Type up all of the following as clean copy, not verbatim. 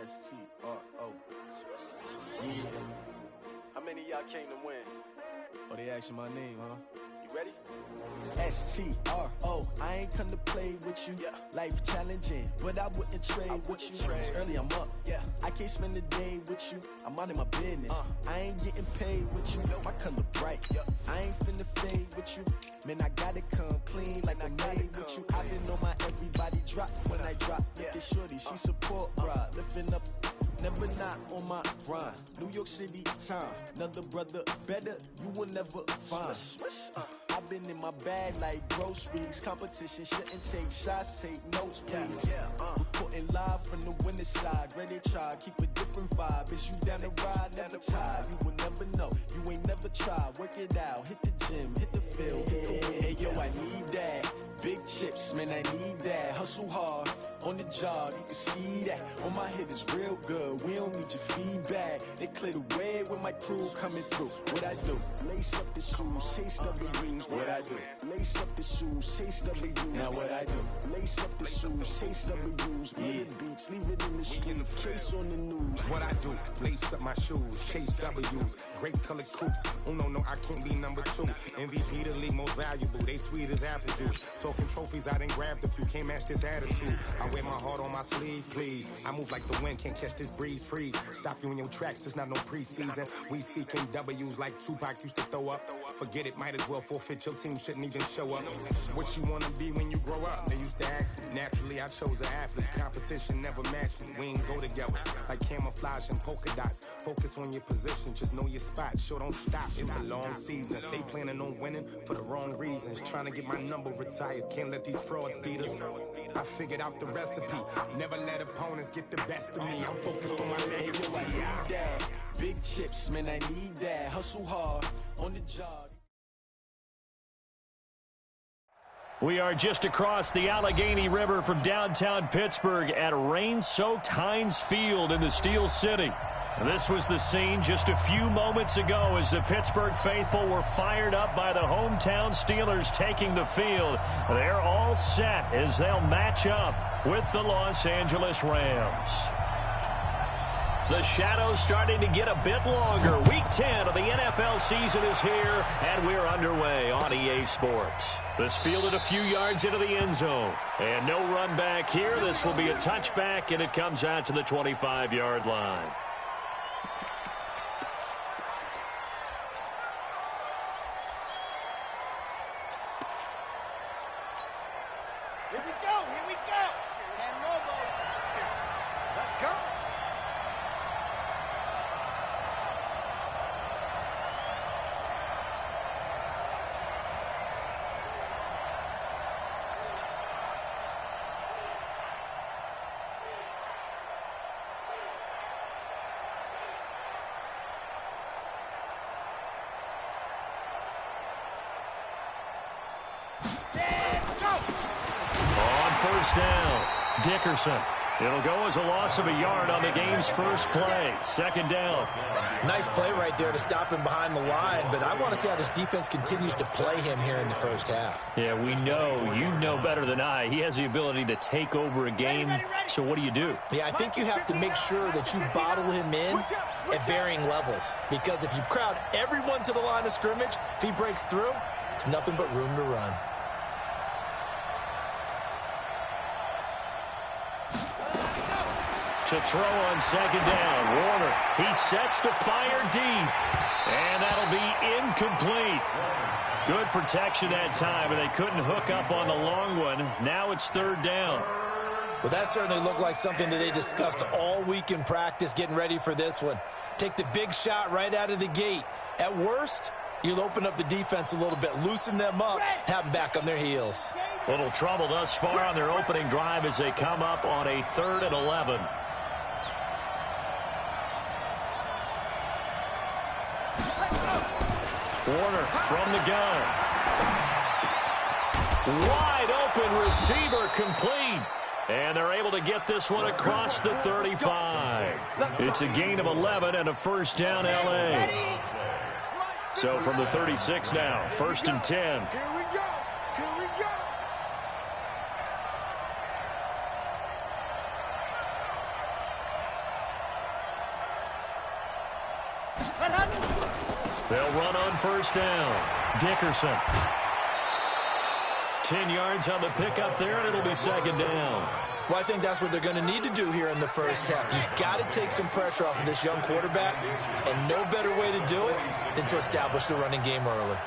S-T-R-O. Yeah. How many of y'all came to win? Oh, they asking my name, huh? You ready? S-T-R-O. I ain't come to play with you. Yeah. Life challenging, but I wouldn't trade with you. It's early, I'm up. Yeah. I can't spend the day with you. I'm minding my business. I ain't getting paid with you. My color bright. I ain't finna fade with you. Man, I gotta come clean like I'm made with you. I been on my everybody drop when I drop. Look at shorty, she support, bruh. Lifting up, never not on my grind. New York City time. Another brother better, you will never find. I've been in my bag like groceries. Competition shouldn't take shots, take notes, please. Reporting live from the winning side. Ready to try, keep a different vibe. Is you down the ride, never tired. You will never know, you ain't never tried. Work it out, hit the gym, hit the field, hit the wind. Hey yo, I need that. Big chips, man, I need that. Hustle hard, on the job, you can see that. On my hit is real good, we don't need your feedback. They clear the way with my crew coming through. What I do? Lace up the shoes, chase W's. What I do? Lace up the shoes, chase W's. Now what I do? Lace up the shoes, chase W's. Yeah, beats, leave it in the street, case on the news. What I do? Lace up my shoes, chase W's. Great colored coops. Oh no, I can't be number 2. MVP the league most valuable. They sweet as apple juice. Talking trophies, I done grabbed a few. Can't match this attitude. I wear my heart on my sleeve, please. I move like the wind, can't catch this breeze, freeze. Stop you in your tracks, there's not no preseason. We seeking W's like Tupac used to throw up. Forget it, might as well forfeit. Your team shouldn't even show up. What you wanna be when you grow up? They used to ask me. Naturally, I chose an athlete. Competition never matched me. We ain't go together like camouflage and polka dots. Focus on your position, just know your spot. Sure, don't stop. It's a long season. They planning on winning for the wrong reasons. Trying to get my number retired. Can't let these frauds beat us. I figured out the recipe. Never let opponents get the best of me. I'm focused on my legacy. I need that. Big chips, man, I need that. Hustle hard, on the job. We are just across the Allegheny River from downtown Pittsburgh at rain-soaked Heinz Field in the Steel City. This was the scene just a few moments ago as the Pittsburgh faithful were fired up by the hometown Steelers taking the field. They're all set as they'll match up with the Los Angeles Rams. The shadows starting to get a bit longer. Week 10 of the NFL season is here, and we're underway on EA Sports. This fielded a few yards into the end zone. And no run back here. This will be a touchback, and it comes out to the 25-yard line. Here we go, here we go. Ten Lobo. Let's go. First down, Dickerson. It'll go as a loss of a yard on the game's first play. Second down. Nice play right there to stop him behind the line, but I want to see how this defense continues to play him here in the first half. Yeah, we know. You know better than I. He has the ability to take over a game. So what do you do? Yeah, I think you have to make sure that you bottle him in at varying levels, because if you crowd everyone to the line of scrimmage, if he breaks through, there's nothing but room to run. To throw on second down, Warner. He sets to fire deep, and that'll be incomplete. Good protection that time, and they couldn't hook up on the long one. Now it's third down. Well, that certainly looked like something that they discussed all week in practice getting ready for this one. Take the big shot right out of the gate. At worst, you'll open up the defense a little bit, loosen them up, have them back on their heels. Little trouble thus far on their opening drive as they come up on a 3rd and 11. Warner from the gun. Wide open receiver complete. And they're able to get this one across the 35. It's a gain of 11 and a first down LA. So from the 36 now, 1st and 10. Here we go. Here we go. They'll run on first down. Dickerson. 10 yards on the pickup there, and it'll be second down. Well, I think that's what they're going to need to do here in the first half. You've got to take some pressure off of this young quarterback, and no better way to do it than to establish the running game early.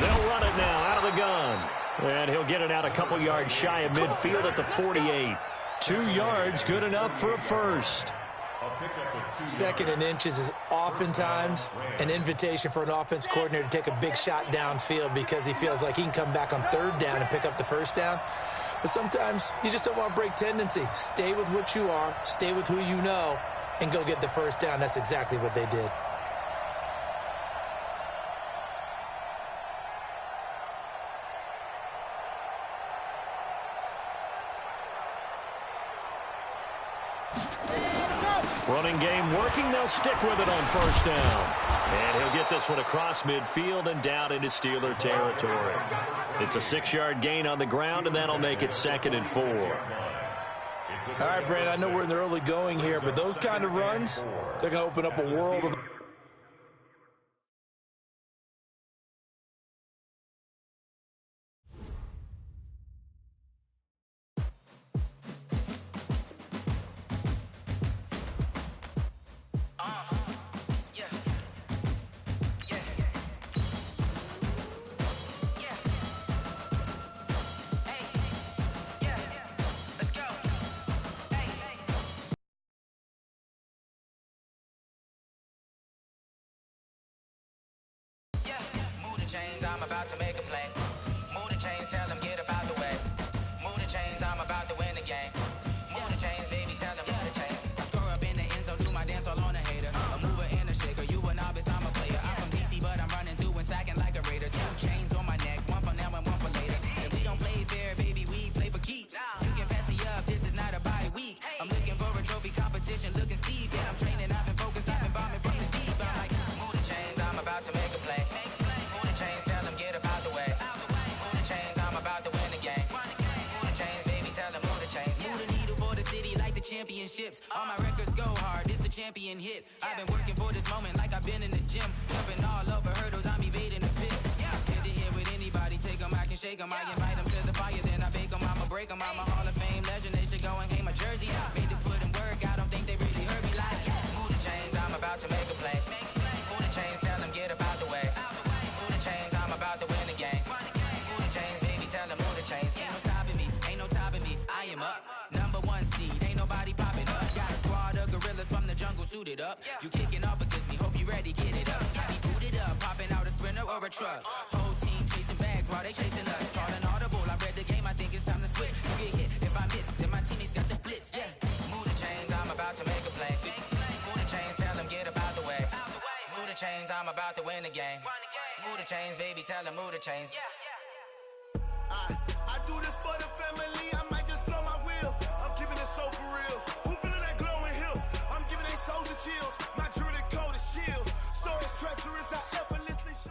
They'll run it now out of the gun. And he'll get it out a couple yards shy of midfield at the 48. 2 yards, good enough for a first. Second and inches is oftentimes an invitation for an offense coordinator to take a big shot downfield because he feels like he can come back on third down and pick up the first down. But sometimes you just don't want to break tendency. Stay with what you are, stay with who you know, and go get the first down. That's exactly what they did. Running game working. They'll stick with it on first down. And he'll get this one across midfield and down into Steeler territory. It's a 6-yard gain on the ground, and that'll make it 2nd and 4. All right, Brandon, I know we're in the early going here, but those kind of runs, they're going to open up a world of... Chains, I'm about to make a play. Move the chains, tell them get up out the way. Move the chains, I'm about to win the game. Move the chains, baby, tell them move the chains. I score up in the end zone, do my dance all on a hater. A mover and a shaker, you a novice, I'm a player. I'm from DC, but I'm running through and sacking like a raider. 2 chains on my neck, one for now and one for later. If we don't play fair, baby, we play for keeps. You can pass me up, this is not a bye week. I'm looking for a trophy competition, looking steep. Yeah, I'm training, I've been focused, I've been bombing from the deep. I'm like, move the chains, I'm about to make a play. Chains, tell them get up out the way. Move the chains, I'm about to win the game. Move the chains, baby, tell them move the chains. Move the needle for the city like the championships. All my records go hard, this a champion hit. I've been working for this moment like I've been in the gym. Jumping all over hurdles, I'm evading the pit. Hit to hit with anybody, take them, I can shake them. I invite them to the fire, then I bake them, I'ma break them. I'm a Hall of Fame legend, they should go and hang my jersey. Made to put in work, I don't think they really heard me like. Move the chains, I'm about to make a play. Move the chains, tell them get up out the way. Chains, I'm about to win the game. Move the chains, baby, tell them move the chains. Ain't no stopping me, ain't no topping me. I am up, #1 seed, ain't nobody popping up. Got a squad of gorillas from the jungle suited up. You kicking off against me, hope you ready, get it up. I be booted up, popping out a sprinter or a truck. Whole team chasing bags while they chasing us. Calling audible, I read the game, I think it's time to switch. You get hit, if I miss, then my teammates got the blitz. Yeah, move the chains, I'm about to make a play. Move the chains, tell them get up out the way. Move the chains, I'm about to win the game. Move the chains, baby, tell them move the chains. I do this for the family, I might just blow my wheel. I'm keeping it so for real. Who feeling that glowing hill? I'm giving they souls the chills. My jewelry code is chill. Stories treacherous, I effortlessly show.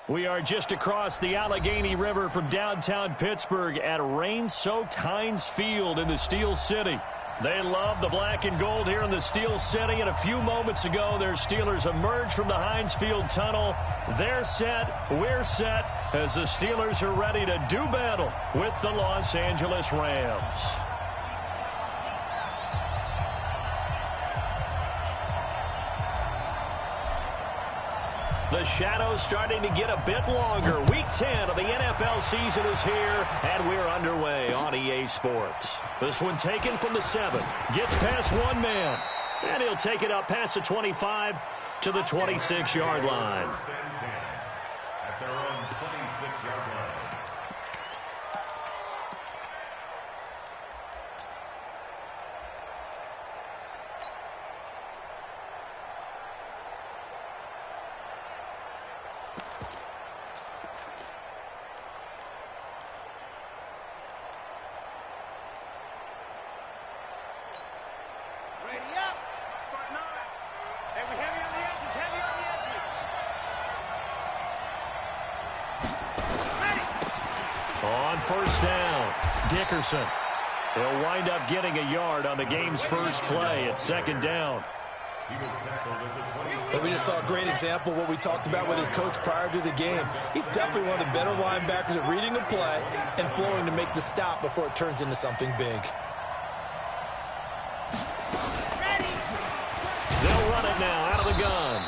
We are just across the Allegheny River from downtown Pittsburgh at rain-soaked Heinz Field in the Steel City. They love the black and gold here in the Steel City, and a few moments ago, their Steelers emerged from the Heinz Field tunnel. They're set, we're set, as the Steelers are ready to do battle with the Los Angeles Rams. The shadow's starting to get a bit longer. Week 10 of the NFL season is here, and we're underway on EA Sports. This one taken from the 7. Gets past one man, and he'll take it up past the 25 to the 26-yard line. At their own 26-yard line. on first down. Dickerson. He'll wind up getting a yard on the game's first play at second down. Well, we just saw a great example of what we talked about with his coach prior to the game. He's definitely one of the better linebackers at reading a play and flowing to make the stop before it turns into something big. They'll run it now out of the gun.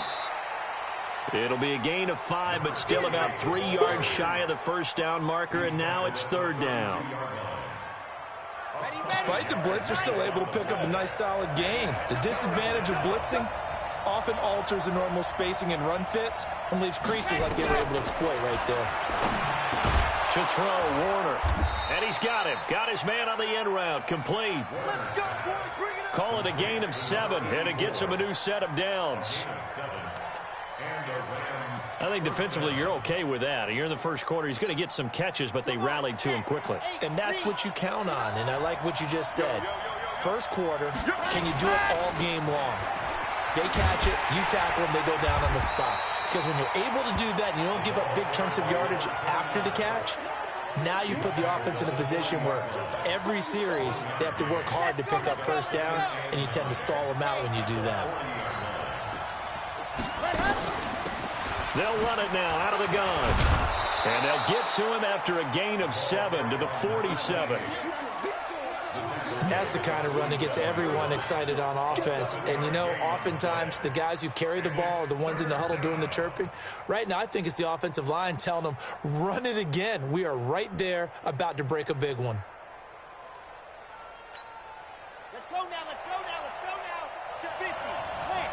It'll be a gain of 5, but still about 3 yards shy of the first down marker, and now it's third down. Despite the blitz, they're still able to pick up a nice solid gain. The disadvantage of blitzing often alters the normal spacing and run fits and leaves creases like they were able to exploit right there. To throw, Warner. And he's got him. Got his man on the end route. Complete. Call it a gain of 7, and it gets him a new set of downs. I think defensively you're okay with that. You're in the first quarter. He's going to get some catches, but they rallied to him quickly. And that's what you count on, and I like what you just said. First quarter, can you do it all game long? They catch it, you tackle them, they go down on the spot. Because when you're able to do that and you don't give up big chunks of yardage after the catch, now you put the offense in a position where every series they have to work hard to pick up first downs, and you tend to stall them out when you do that. They'll run it now out of the gun. And they'll get to him after a gain of 7 to the 47. And that's the kind of run that gets everyone excited on offense. And, you know, oftentimes the guys who carry the ball are the ones in the huddle doing the chirping. Right now, I think it's the offensive line telling them, run it again. We are right there about to break a big one. Let's go now, let's go now, let's go now. To 50. Win.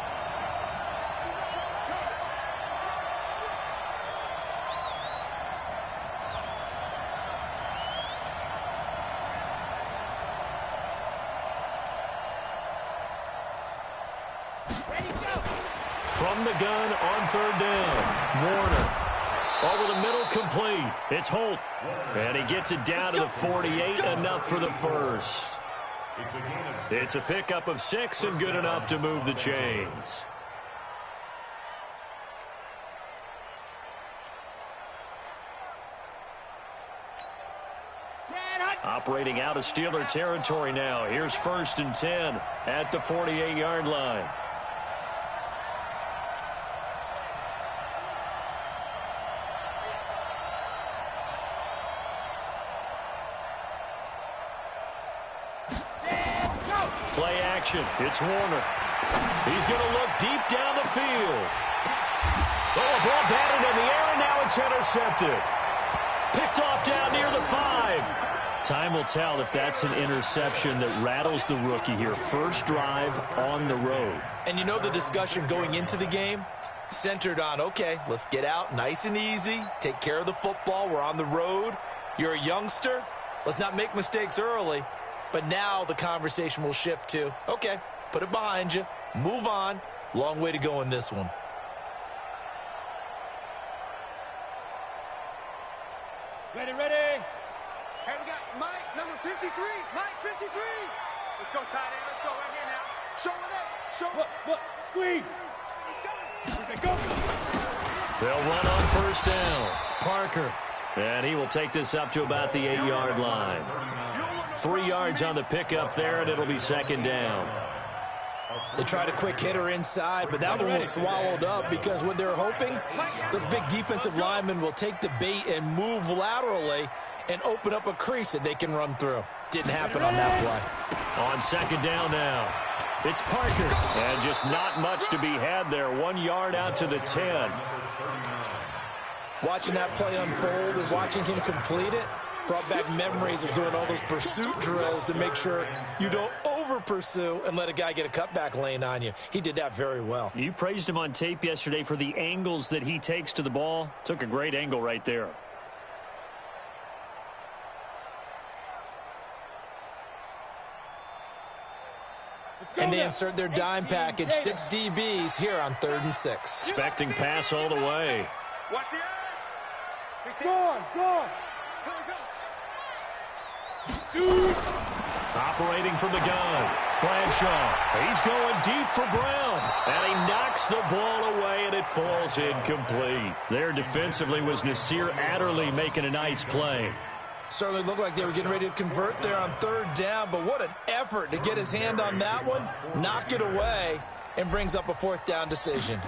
From the gun on third down. Warner. Over the middle, complete. It's Holt. And he gets it down to the 48, enough for the first. It's a pickup of 6 and good enough to move the chains. Operating out of Steeler territory now. Here's 1st and 10 at the 48-yard line. Play action. It's Warner. He's going to look deep down the field. Oh, a ball batted in the air, and now it's intercepted. Picked off down near the 5. Time will tell if that's an interception that rattles the rookie here. First drive on the road. And you know the discussion going into the game? Centered on, okay, let's get out nice and easy. Take care of the football. We're on the road. You're a youngster. Let's not make mistakes early. But now the conversation will shift to, okay, put it behind you, move on. Long way to go in this one. Ready, ready. Hey, we got Mike, number 53. Mike, 53. Let's go, tight end. Let's go right here now. Show it up. Show it. Look, squeeze. Let's go. They'll run on first down. Parker. And he will take this up to about the 8-yard line. 3 yards on the pickup there, and it'll be second down. They tried a quick hitter inside, but that one was swallowed up because what they're hoping, those big defensive linemen will take the bait and move laterally and open up a crease that they can run through. Didn't happen on that play. On second down now, it's Parker. And just not much to be had there. 1 yard out to the 10. Watching that play unfold and watching him complete it brought back memories of doing all those pursuit drills to make sure you don't over-pursue and let a guy get a cutback lane on you. He did that very well. You praised him on tape yesterday for the angles that he takes to the ball. Took a great angle right there. And they insert their dime package, 6 DBs here on 3rd and 6. Expecting pass all the way. Watch the eye. Go on, go on. Shoot. Operating from the gun. Bradshaw. He's going deep for Brown. And he knocks the ball away, and it falls incomplete. There defensively was Nasir Adderley making a nice play. Certainly looked like they were getting ready to convert there on third down, but what an effort to get his hand on that one, knock it away, and brings up a fourth down decision.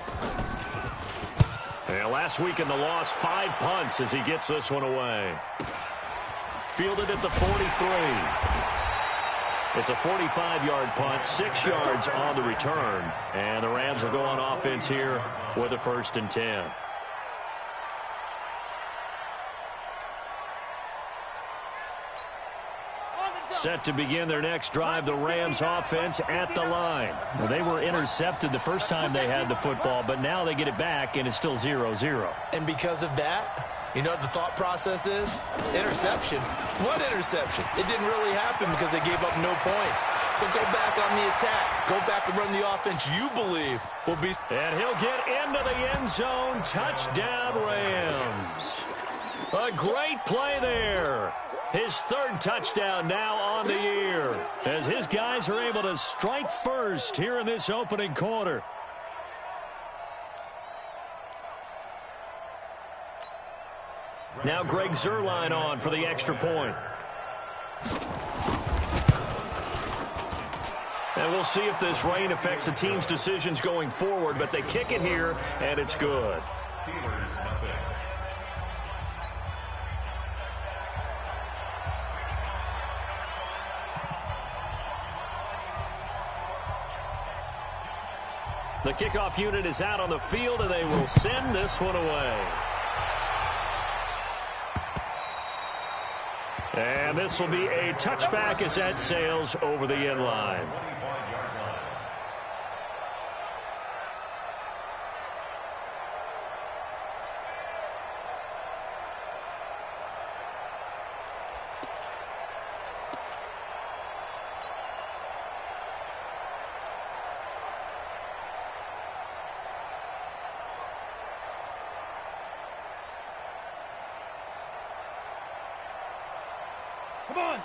And last week in the loss, 5 punts as he gets this one away. Fielded at the 43. It's a 45-yard punt, 6 yards on the return. And the Rams will go on offense here with a 1st and 10. Set to begin their next drive, the Rams offense at the line. Well, they were intercepted the first time they had the football, but now they get it back, and it's still 0-0. And because of that, you know what the thought process is? Interception. What interception? It didn't really happen because they gave up no points. So go back on the attack. Go back and run the offense you believe will be. And he'll get into the end zone. Touchdown, Rams. A great play there. His 3rd touchdown now on the year as his guys are able to strike first here in this opening quarter. Now Greg Zuerlein on for the extra point. And we'll see if this rain affects the team's decisions going forward, but they kick it here, and it's good. Steelers, nothing. The kickoff unit is out on the field, and they will send this one away. And this will be a touchback as that sails over the end line.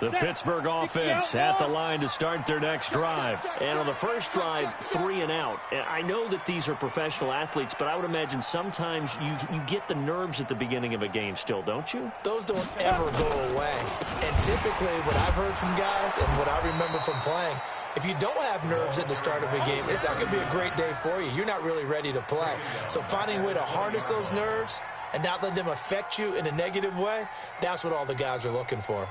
The Pittsburgh offense at the line to start their next drive. And on the first drive, 3 and out. And I know that these are professional athletes, but I would imagine sometimes you get the nerves at the beginning of a game still, don't you? Those don't ever go away. And typically what I've heard from guys and what I remember from playing, if you don't have nerves at the start of a game, it's not going to be a great day for you. You're not really ready to play. So finding a way to harness those nerves and not let them affect you in a negative way, that's what all the guys are looking for.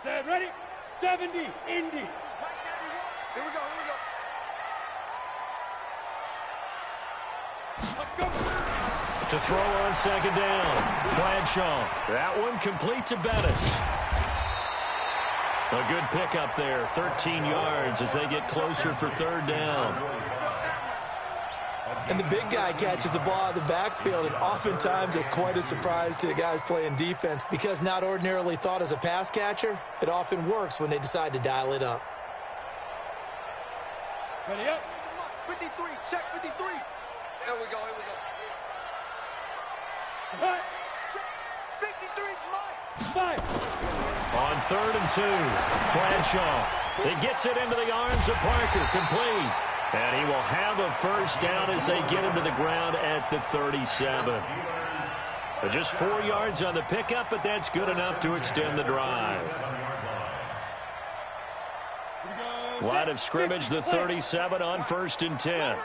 Set, ready? 70, Indy. Here we go, Let's go. To throw on 2nd down, Bradshaw. That one complete to Bettis. A good pickup there, 13 yards as they get closer for 3rd down. And the big guy catches the ball out of the backfield, and oftentimes it's quite a surprise to the guys playing defense because not ordinarily thought as a pass catcher, it often works when they decide to dial it up. Ready up. 53, check 53. Here we go. Right. Check. 53's mine. Five. On 3rd and 2, Bradshaw. He gets it into the arms of Parker, complete. And he will have a 1st down as they get him to the ground at the 37. But just 4 yards on the pickup, but that's good enough to extend the drive. Line of scrimmage, the 37 on 1st and 10.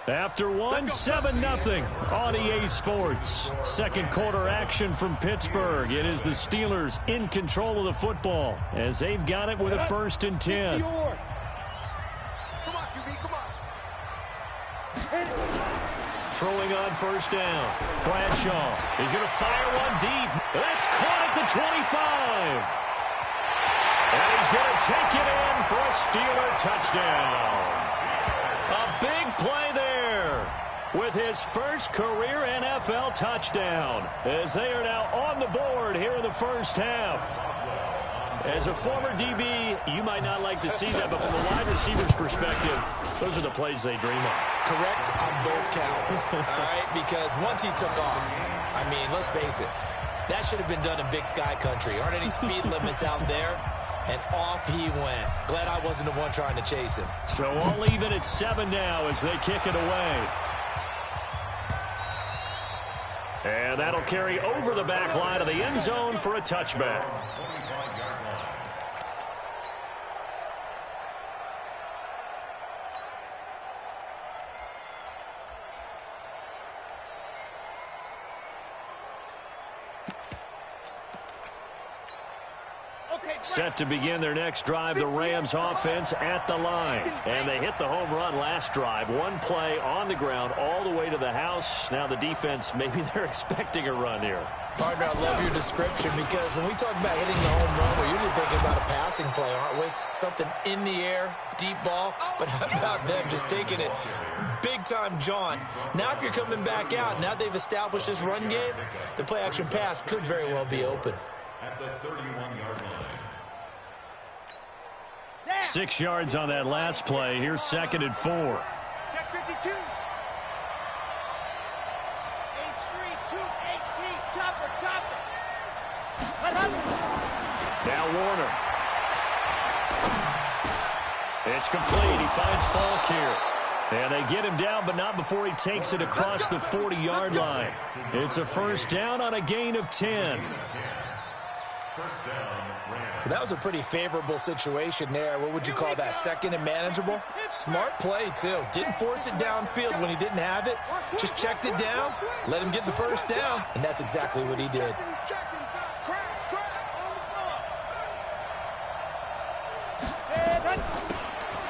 After one, 7-0 on EA Sports. Second quarter action from Pittsburgh. It is the Steelers in control of the football as they've got it with a 1st and 10. Come on, QB, come on. Throwing on 1st down. Bradshaw is going to fire one deep. That's caught at the 25. And he's going to take it in for a Steeler touchdown. A big play there with his first career NFL touchdown as they are now on the board here in the first half. As a former DB, you might not like to see that, but from a wide receiver's perspective, those are the plays they dream of. Correct on both counts, all right? Because once he took off, I mean, let's face it, That should have been done in Big Sky country. Aren't any speed limits out there? And off he went. Glad I wasn't the one trying to chase him. So all even at 7 now as they kick it away. And that'll carry over the back line of the end zone for a touchback. Set to begin their next drive, the Rams offense at the line. And they hit the home run last drive. One play on the ground all the way to the house. Now the defense, maybe they're expecting a run here. Partner, I love your description because when we talk about hitting the home run, we're usually thinking about a passing play, aren't we? Something in the air, deep ball. But how about them just taking it big-time jaunt? Now if you're coming back out, now they've established this run game, the play-action pass could very well be open. At the 31-yard line. 6 yards on that last play. Here's 2nd and 4. Check 52. H3, 218. Chopper. Now Warner. It's complete. He finds Falk here. And they get him down, but not before he takes it across the 40-yard line. It's a first down on a gain of 10. First down, Rams. That was a pretty favorable situation there. What would you call that? Second and manageable? Smart play, too. Didn't force it downfield when he didn't have it. Just checked it down, let him get the first down, and that's exactly what he did.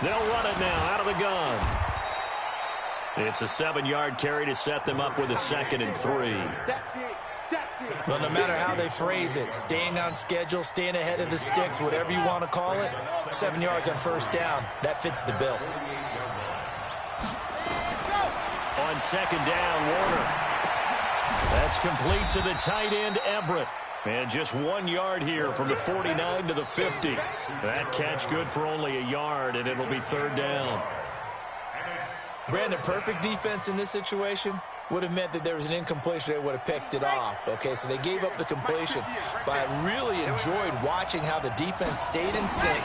They'll run it now out of the gun. It's a 7-yard carry to set them up with a 2nd and 3. Well, no matter how they phrase it, staying on schedule, staying ahead of the sticks, whatever you want to call it, 7 yards on first down, that fits the bill. On 2nd down, Warner. That's complete to the tight end, Everett. And just 1 yard here from the 49 to the 50. That catch good for only a yard, and it'll be 3rd down. Brandon, perfect defense in this situation would have meant that there was an incompletion. They would have picked it off. Okay, so they gave up the completion. But I really enjoyed watching how the defense stayed in sync,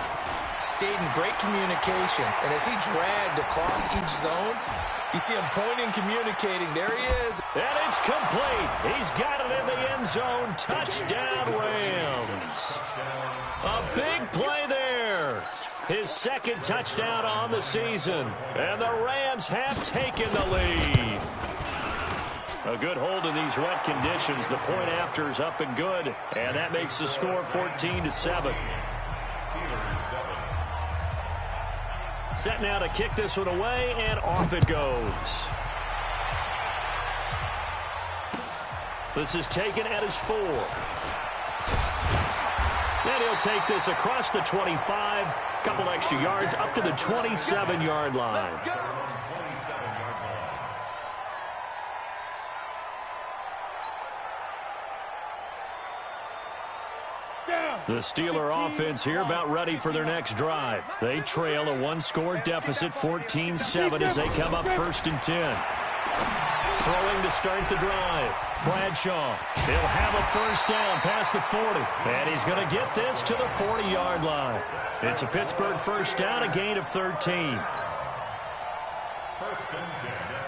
stayed in great communication. And as he dragged across each zone, you see him pointing, communicating. There he is. And it's complete. He's got it in the end zone. Touchdown, Rams. A big play there. His 2nd touchdown on the season. And the Rams have taken the lead. A good hold in these wet conditions. The point after is up and good. And that makes the score 14-7. Set now to kick this one away, and off it goes. This is taken at his 4. And he'll take this across the 25. Couple extra yards up to the 27-yard line. The Steeler offense here about ready for their next drive. They trail a 1-score deficit, 14-7, as they come up 1st and 10. Throwing to start the drive. Bradshaw. He'll have a first down past the 40. And he's going to get this to the 40-yard line. It's a Pittsburgh first down, a gain of 13.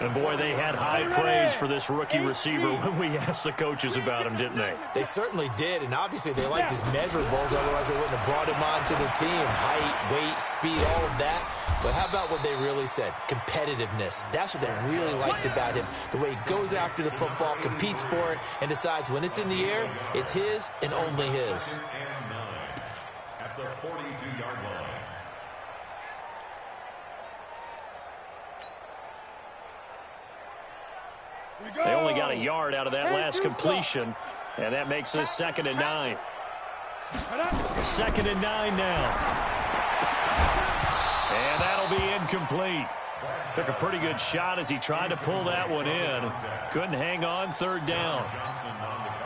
And, boy, they had high praise for this rookie receiver when we asked the coaches about him, didn't they? They certainly did, and obviously they liked his measurables, otherwise they wouldn't have brought him onto the team. Height, weight, speed, all of that. But how about what they really said? Competitiveness. That's what they really liked about him. The way he goes after the football, competes for it, and decides when it's in the air, it's his and only his. At the 42-yard line. They only got a yard out of that last completion, and that makes this 2nd and 9. 2nd and 9 now. And that'll be incomplete. Took a pretty good shot as he tried to pull that one in. Couldn't hang on, 3rd down.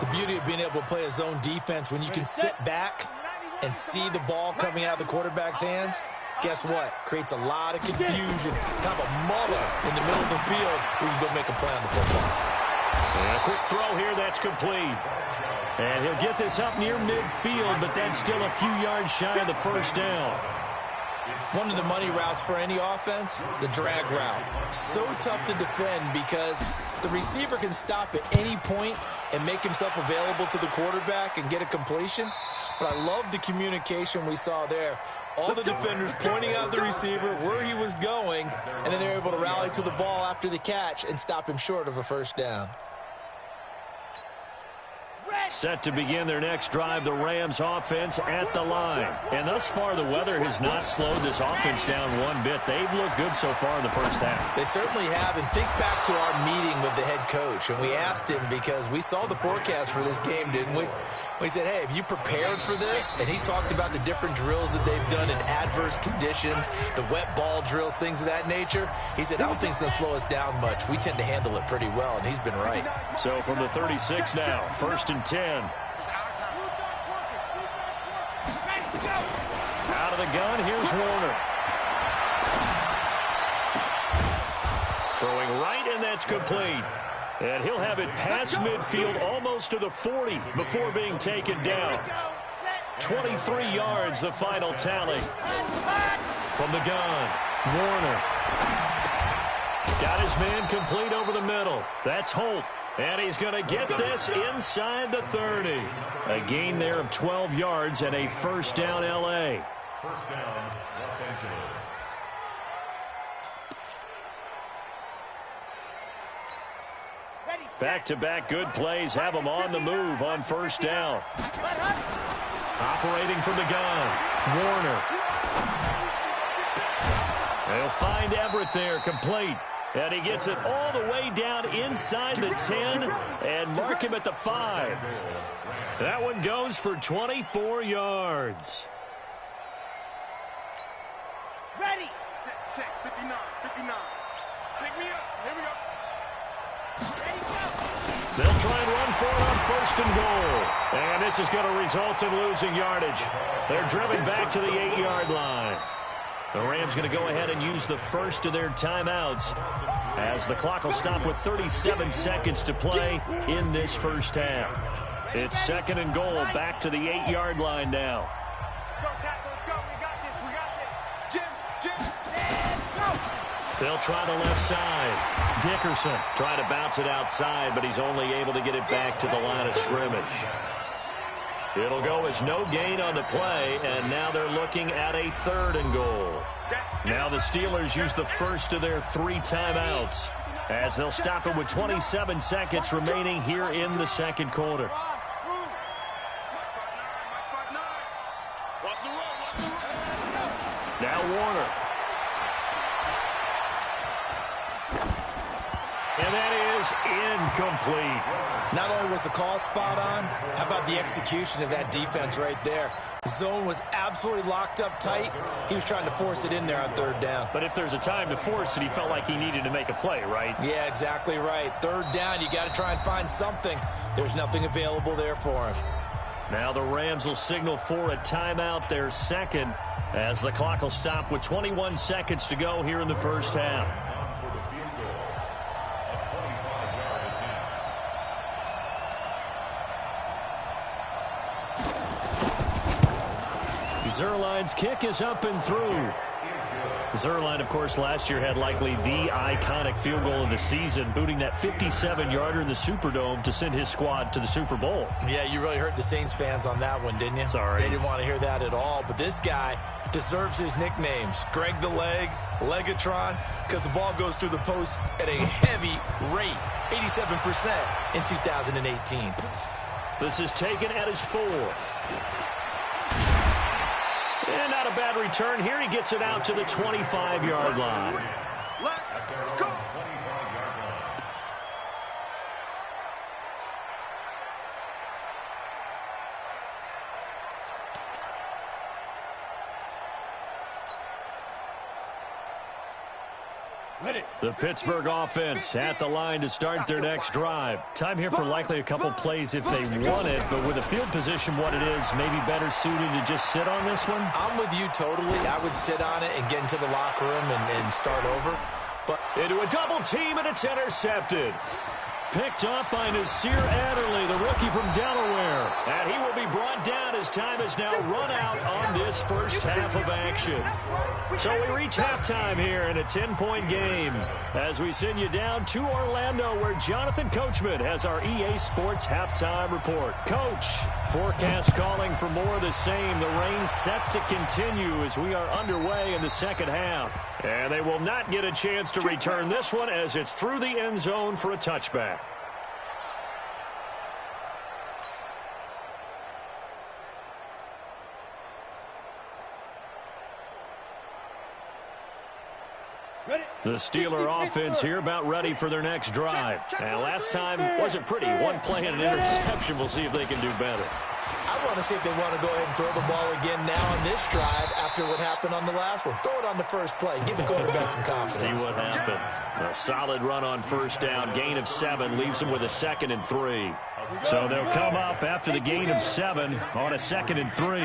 The beauty of being able to play a zone defense when you can sit back and see the ball coming out of the quarterback's hands, guess what? Creates a lot of confusion. Kind of a muddle in the middle of the field where you can go make a play on the football. And a quick throw here, that's complete. And he'll get this up near midfield, but that's still a few yards shy of the first down. One of the money routes for any offense, the drag route. So tough to defend because the receiver can stop at any point and make himself available to the quarterback and get a completion. But I love the communication we saw there. All the defenders pointing out the receiver, where he was going, and then they're able to rally to the ball after the catch and stop him short of a first down. Set to begin their next drive, the Rams offense at the line. And thus far, the weather has not slowed this offense down one bit. They've looked good so far in the first half. They certainly have. And think back to our meeting with the head coach. And we asked him because we saw the forecast for this game, didn't we? We said, hey, have you prepared for this? And he talked about the different drills that they've done in adverse conditions, the wet ball drills, things of that nature. He said, I don't think it's going to slow us down much. We tend to handle it pretty well, and he's been right. So from the 36 now, 1st and 10. Out of the gun, here's Warner. Throwing right, and that's complete. And he'll have it past midfield almost to the 40 before being taken down. 23 yards, the final tally. From the gun, Warner. Got his man complete over the middle. That's Holt. And he's going to get this inside the 30. A gain there of 12 yards and a first down L.A. First down, Los Angeles. Back-to-back good plays have them on the move on first down. Operating from the gun, Warner. They'll find Everett there, complete. And he gets it all the way down inside the 10 and mark him at the 5. That one goes for 24 yards. Ready. Check, 59, 59. Pick me up. Here we go. They'll try and run for it on 1st and goal. And this is going to result in losing yardage. They're driven back to the 8-yard line. The Rams going to go ahead and use the first of their timeouts as the clock will stop with 37 seconds to play in this first half. It's 2nd and goal, back to the 8-yard line now. Go, Tackle, let's go. We got this. We got this. Jim, go. They'll try the left side. Dickerson trying to bounce it outside, but he's only able to get it back to the line of scrimmage. It'll go as no gain on the play, and now they're looking at a 3rd and goal. Now the Steelers use the first of their 3 timeouts as they'll stop it with 27 seconds remaining here in the second quarter. Now Warner. And that is incomplete. Not only was the call spot on, how about the execution of that defense right there? Zone was absolutely locked up tight. He was trying to force it in there on 3rd down. But if there's a time to force it, he felt like he needed to make a play, right? Yeah, exactly right. 3rd down, you got to try and find something. There's nothing available there for him. Now the Rams will signal for a timeout, their 2nd, as the clock will stop with 21 seconds to go here in the first half. Zerline's kick is up and through. Zerline, of course, last year had likely the iconic field goal of the season, booting that 57-yarder in the Superdome to send his squad to the Super Bowl. Yeah, you really hurt the Saints fans on that one, didn't you? Sorry. They didn't want to hear that at all. But this guy deserves his nicknames. Greg the Leg, Legatron, because the ball goes through the post at a heavy rate, 87% in 2018. This is taken at his 4. And not a bad return here. He gets it out to the 25-yard line. Let's go. The Pittsburgh offense at the line to start their next drive. Time here for likely a couple plays if they want it, but with the field position what it is, maybe better suited to just sit on this one? I'm with you totally. I would sit on it and get into the locker room and start over. But into a double team, and it's intercepted. picked off by Nasir Adderley, the rookie from Delaware. And he will be brought down as time has now run out on this first half of action. So we reach halftime here in a 10-point game as we send you down to Orlando, where Jonathan Coachman has our EA Sports halftime report. Coach, forecast calling for more of the same. The rain set to continue as we are underway in the second half. And they will not get a chance to return this one as it's through the end zone for a touchback. The Steeler offense here about ready for their next drive. And last time wasn't pretty. One play and an interception. We'll see if they can do better. I want to see if they want to go ahead and throw the ball again now on this drive after what happened on the last one. Throw it on the first play. Give the quarterback some confidence. See what happens. A solid run on first down. Gain of 7 leaves them with a 2nd and 3. So they'll come up after the gain of 7 on a 2nd and 3.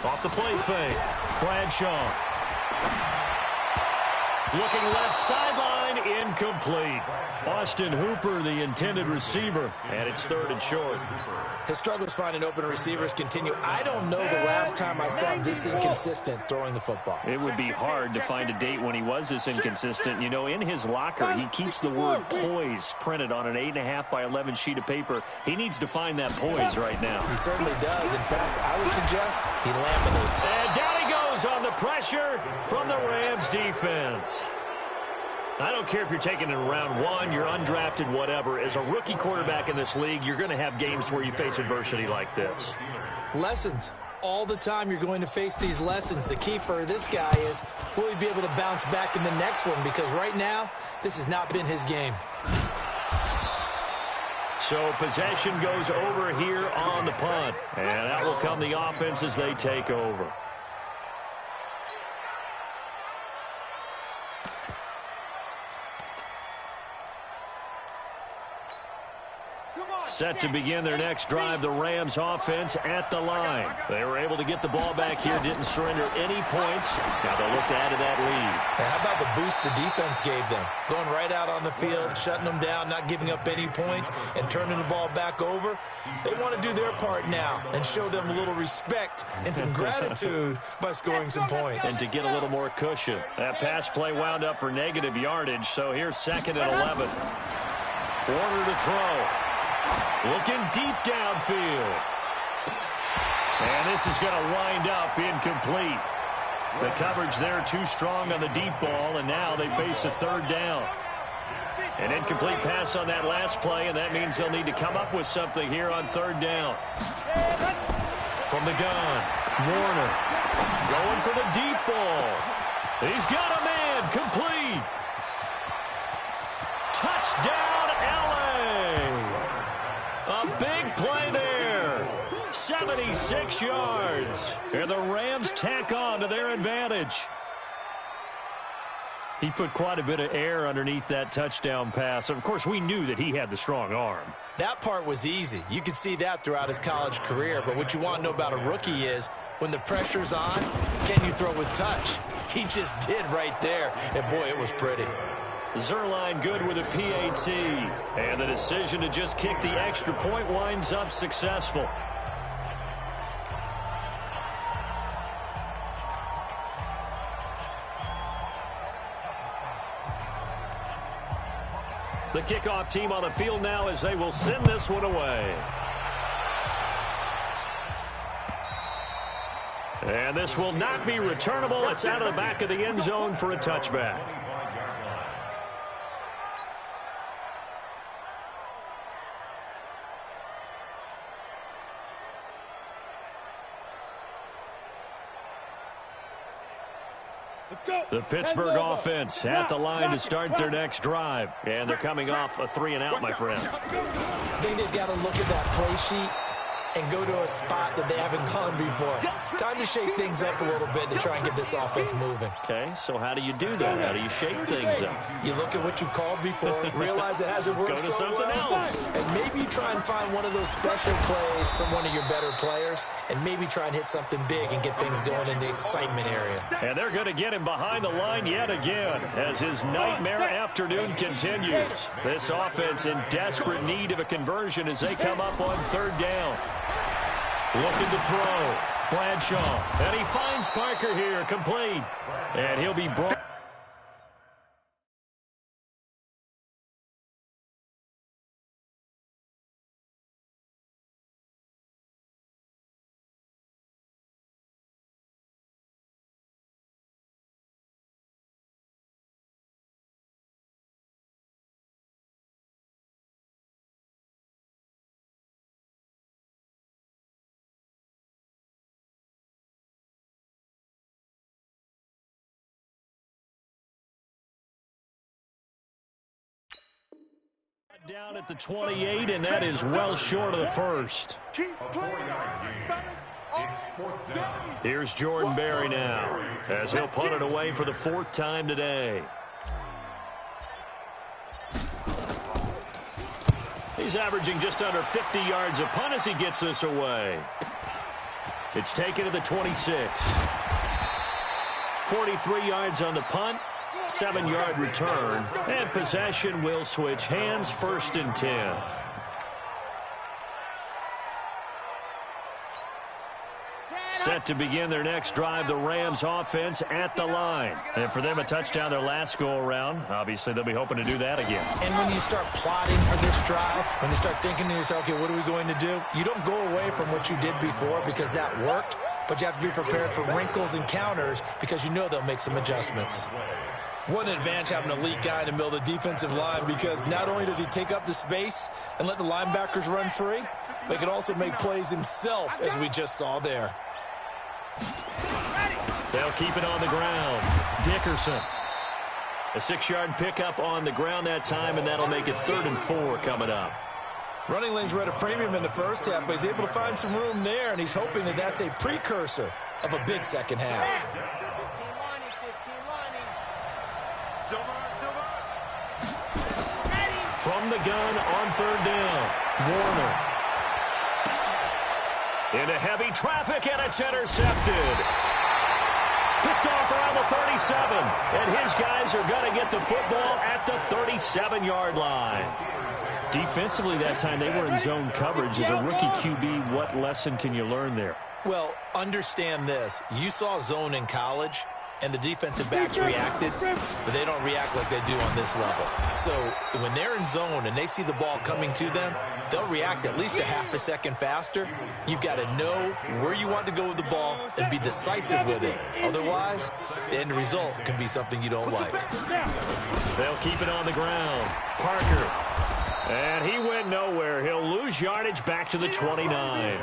Off the play fake. Bradshaw. Looking left sideline, incomplete. Austin Hooper, the intended receiver, and it's 3rd and short. His struggles finding open receivers continue. I don't know the last time I saw him this inconsistent throwing the football. It would be hard to find a date when he was this inconsistent. You know, in his locker, he keeps the word poise printed on an 8.5 by 11 sheet of paper. He needs to find that poise right now. He certainly does. In fact, I would suggest he laminates. And down he goes on the pressure from the Rams defense. I don't care if you're taking it in round 1, you're undrafted, whatever. As a rookie quarterback in this league, you're going to have games where you face adversity like this. Lessons. All the time you're going to face these lessons. The key for this guy is, will he be able to bounce back in the next one? Because right now, this has not been his game. So possession goes over here on the punt. And that will come the offense as they take over. Set to begin their next drive, the Rams offense at the line. They were able to get the ball back here, didn't surrender any points. Now they'll look to add to that lead. Now, how about the boost the defense gave them? Going right out on the field, shutting them down, not giving up any points, and turning the ball back over. They want to do their part now and show them a little respect and some gratitude by scoring some points. And to get a little more cushion. That pass play wound up for negative yardage, so here's 2nd and 11. Warner to throw. Looking deep downfield. And this is going to wind up incomplete. The coverage there too strong on the deep ball, and now they face a 3rd down. An incomplete pass on that last play, and that means they'll need to come up with something here on 3rd down. From the gun, Warner going for the deep ball. He's got a man, complete. Touchdown, LA. A big play there. 76 yards. And the Rams tack on to their advantage. He put quite a bit of air underneath that touchdown pass. Of course, we knew that he had the strong arm. That part was easy. You could see that throughout his college career. But what you want to know about a rookie is when the pressure's on, can you throw with touch? He just did right there. And, boy, it was pretty. Zerline good with a PAT. And the decision to just kick the extra point winds up successful. The kickoff team on the field now as they will send this one away. And this will not be returnable. It's out of the back of the end zone for a touchback. The Pittsburgh offense at the line to start their next drive. And they're coming off a 3-and-out, my friend. I think they've got to look at that play sheet and go to a spot that they haven't gone before. Time to shake things up a little bit to try and get this offense moving. Okay, so how do you do that? How do you shake things up? You look at what you've called before, realize it hasn't worked Go to something else. and maybe try and find one of those special plays from one of your better players, and maybe try and hit something big and get things going in the excitement area. And they're going to get him behind the line yet again as his nightmare afternoon continues. This offense in desperate need of a conversion as they come up on third down. Looking to throw. Bradshaw. And he finds Parker here, complete. And he'll be brought. Down at the 28, and that is well short of the first. Here's Jordan Berry now, as he'll punt it away for the fourth time today. He's averaging just under 50 yards a punt as he gets this away. It's taken to the 26. 43 yards on the punt. 7-yard return, and possession will switch hands, 1st and 10. Set to begin their next drive, the Rams offense at the line. And for them, a touchdown their last go-around. Obviously, they'll be hoping to do that again. And when you start plotting for this drive, when you start thinking to yourself, okay, what are we going to do? You don't go away from what you did before because that worked, but you have to be prepared for wrinkles and counters because you know they'll make some adjustments. What an advantage having an elite guy in the middle of the defensive line, because not only does he take up the space and let the linebackers run free, but he can also make plays himself, as we just saw there. They'll keep it on the ground. Dickerson. A 6-yard pickup on the ground that time, and that'll make it 3rd and 4 coming up. Running lanes were at a premium in the first half, but he's able to find some room there, and he's hoping that that's a precursor of a big second half. From the gun on 3rd down, Warner. Into heavy traffic, and it's intercepted. Picked off around the 37, and his guys are going to get the football at the 37-yard line. Defensively that time, they were in zone coverage. As a rookie QB, what lesson can you learn there? Well, understand this. You saw zone in college, and the defensive backs reacted, but they don't react like they do on this level. So when they're in zone and they see the ball coming to them, they'll react at least a half a second faster. You've got to know where you want to go with the ball and be decisive with it. Otherwise, the end result can be something you don't like. They'll keep it on the ground. Parker. And he went nowhere. He'll lose yardage back to the 29.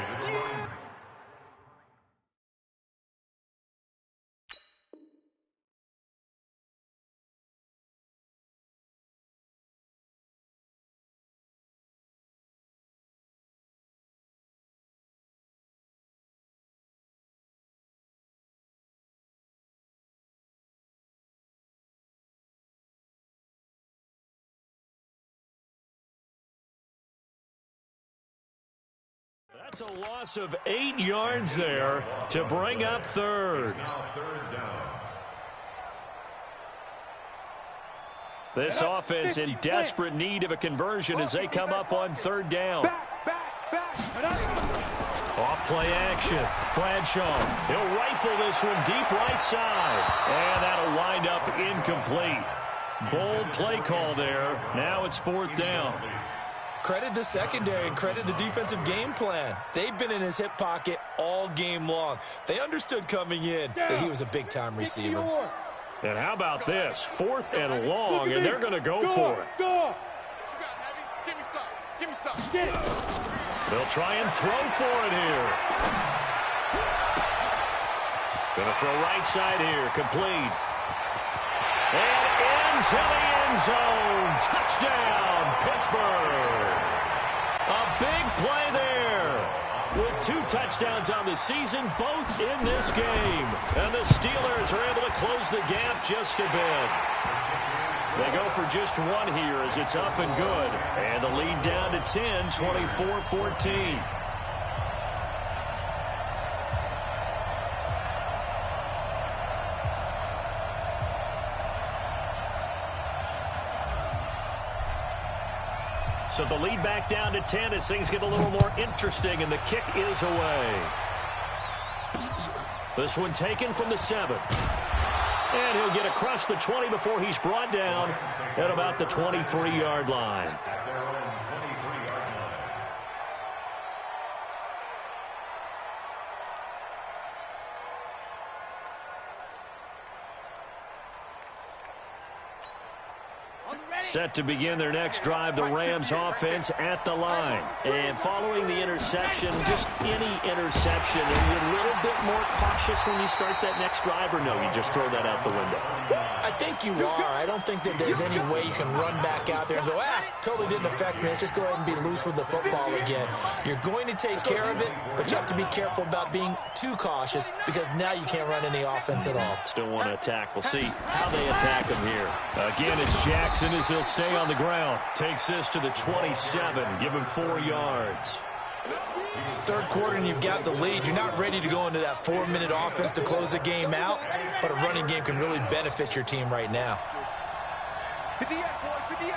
That's a loss of 8 yards there to bring up 3rd. This offense in desperate need of a conversion as they come up on 3rd down. Off play action. Bradshaw. He'll rifle this one deep right side. And that'll wind up incomplete. Bold play call there. Now it's 4th down. Credit the secondary and credit the defensive game plan. They've been in his hip pocket all game long. They understood coming in that he was a big-time receiver. And how about this? 4th and long, and they're going to go for it. What you got, Heavy? Give me some. Give me some. Get it. They'll try and throw for it here. Going to throw right side here. Complete. And into the end zone. Touchdown, Pittsburgh. A big play there with 2 touchdowns on the season, both in this game. And the Steelers are able to close the gap just a bit. They go for just 1 here as it's up and good. And the lead down to 10, 24-14. So the lead back down to 10 as things get a little more interesting, and the kick is away. This one taken from the 7. And he'll get across the 20 before he's brought down at about the 23-yard line. Set to begin their next drive, the Rams offense at the line. And following the interception, just any interception, are you a little bit more cautious when you start that next drive, or no, you just throw that out the window? I think you are. I don't think that there's any way you can run back out there and go, totally didn't affect me. Let's just go ahead and be loose with the football again. You're going to take care of it, but you have to be careful about being too cautious because now you can't run any offense at all. Still want to attack. We'll see how they attack him here. Again, it's Jackson as he'll stay on the ground. Takes this to the 27. Give him 4 yards. Third quarter and you've got the lead. You're not ready to go into that 4-minute offense to close the game out, but a running game can really benefit your team right now. 58, boy, 58,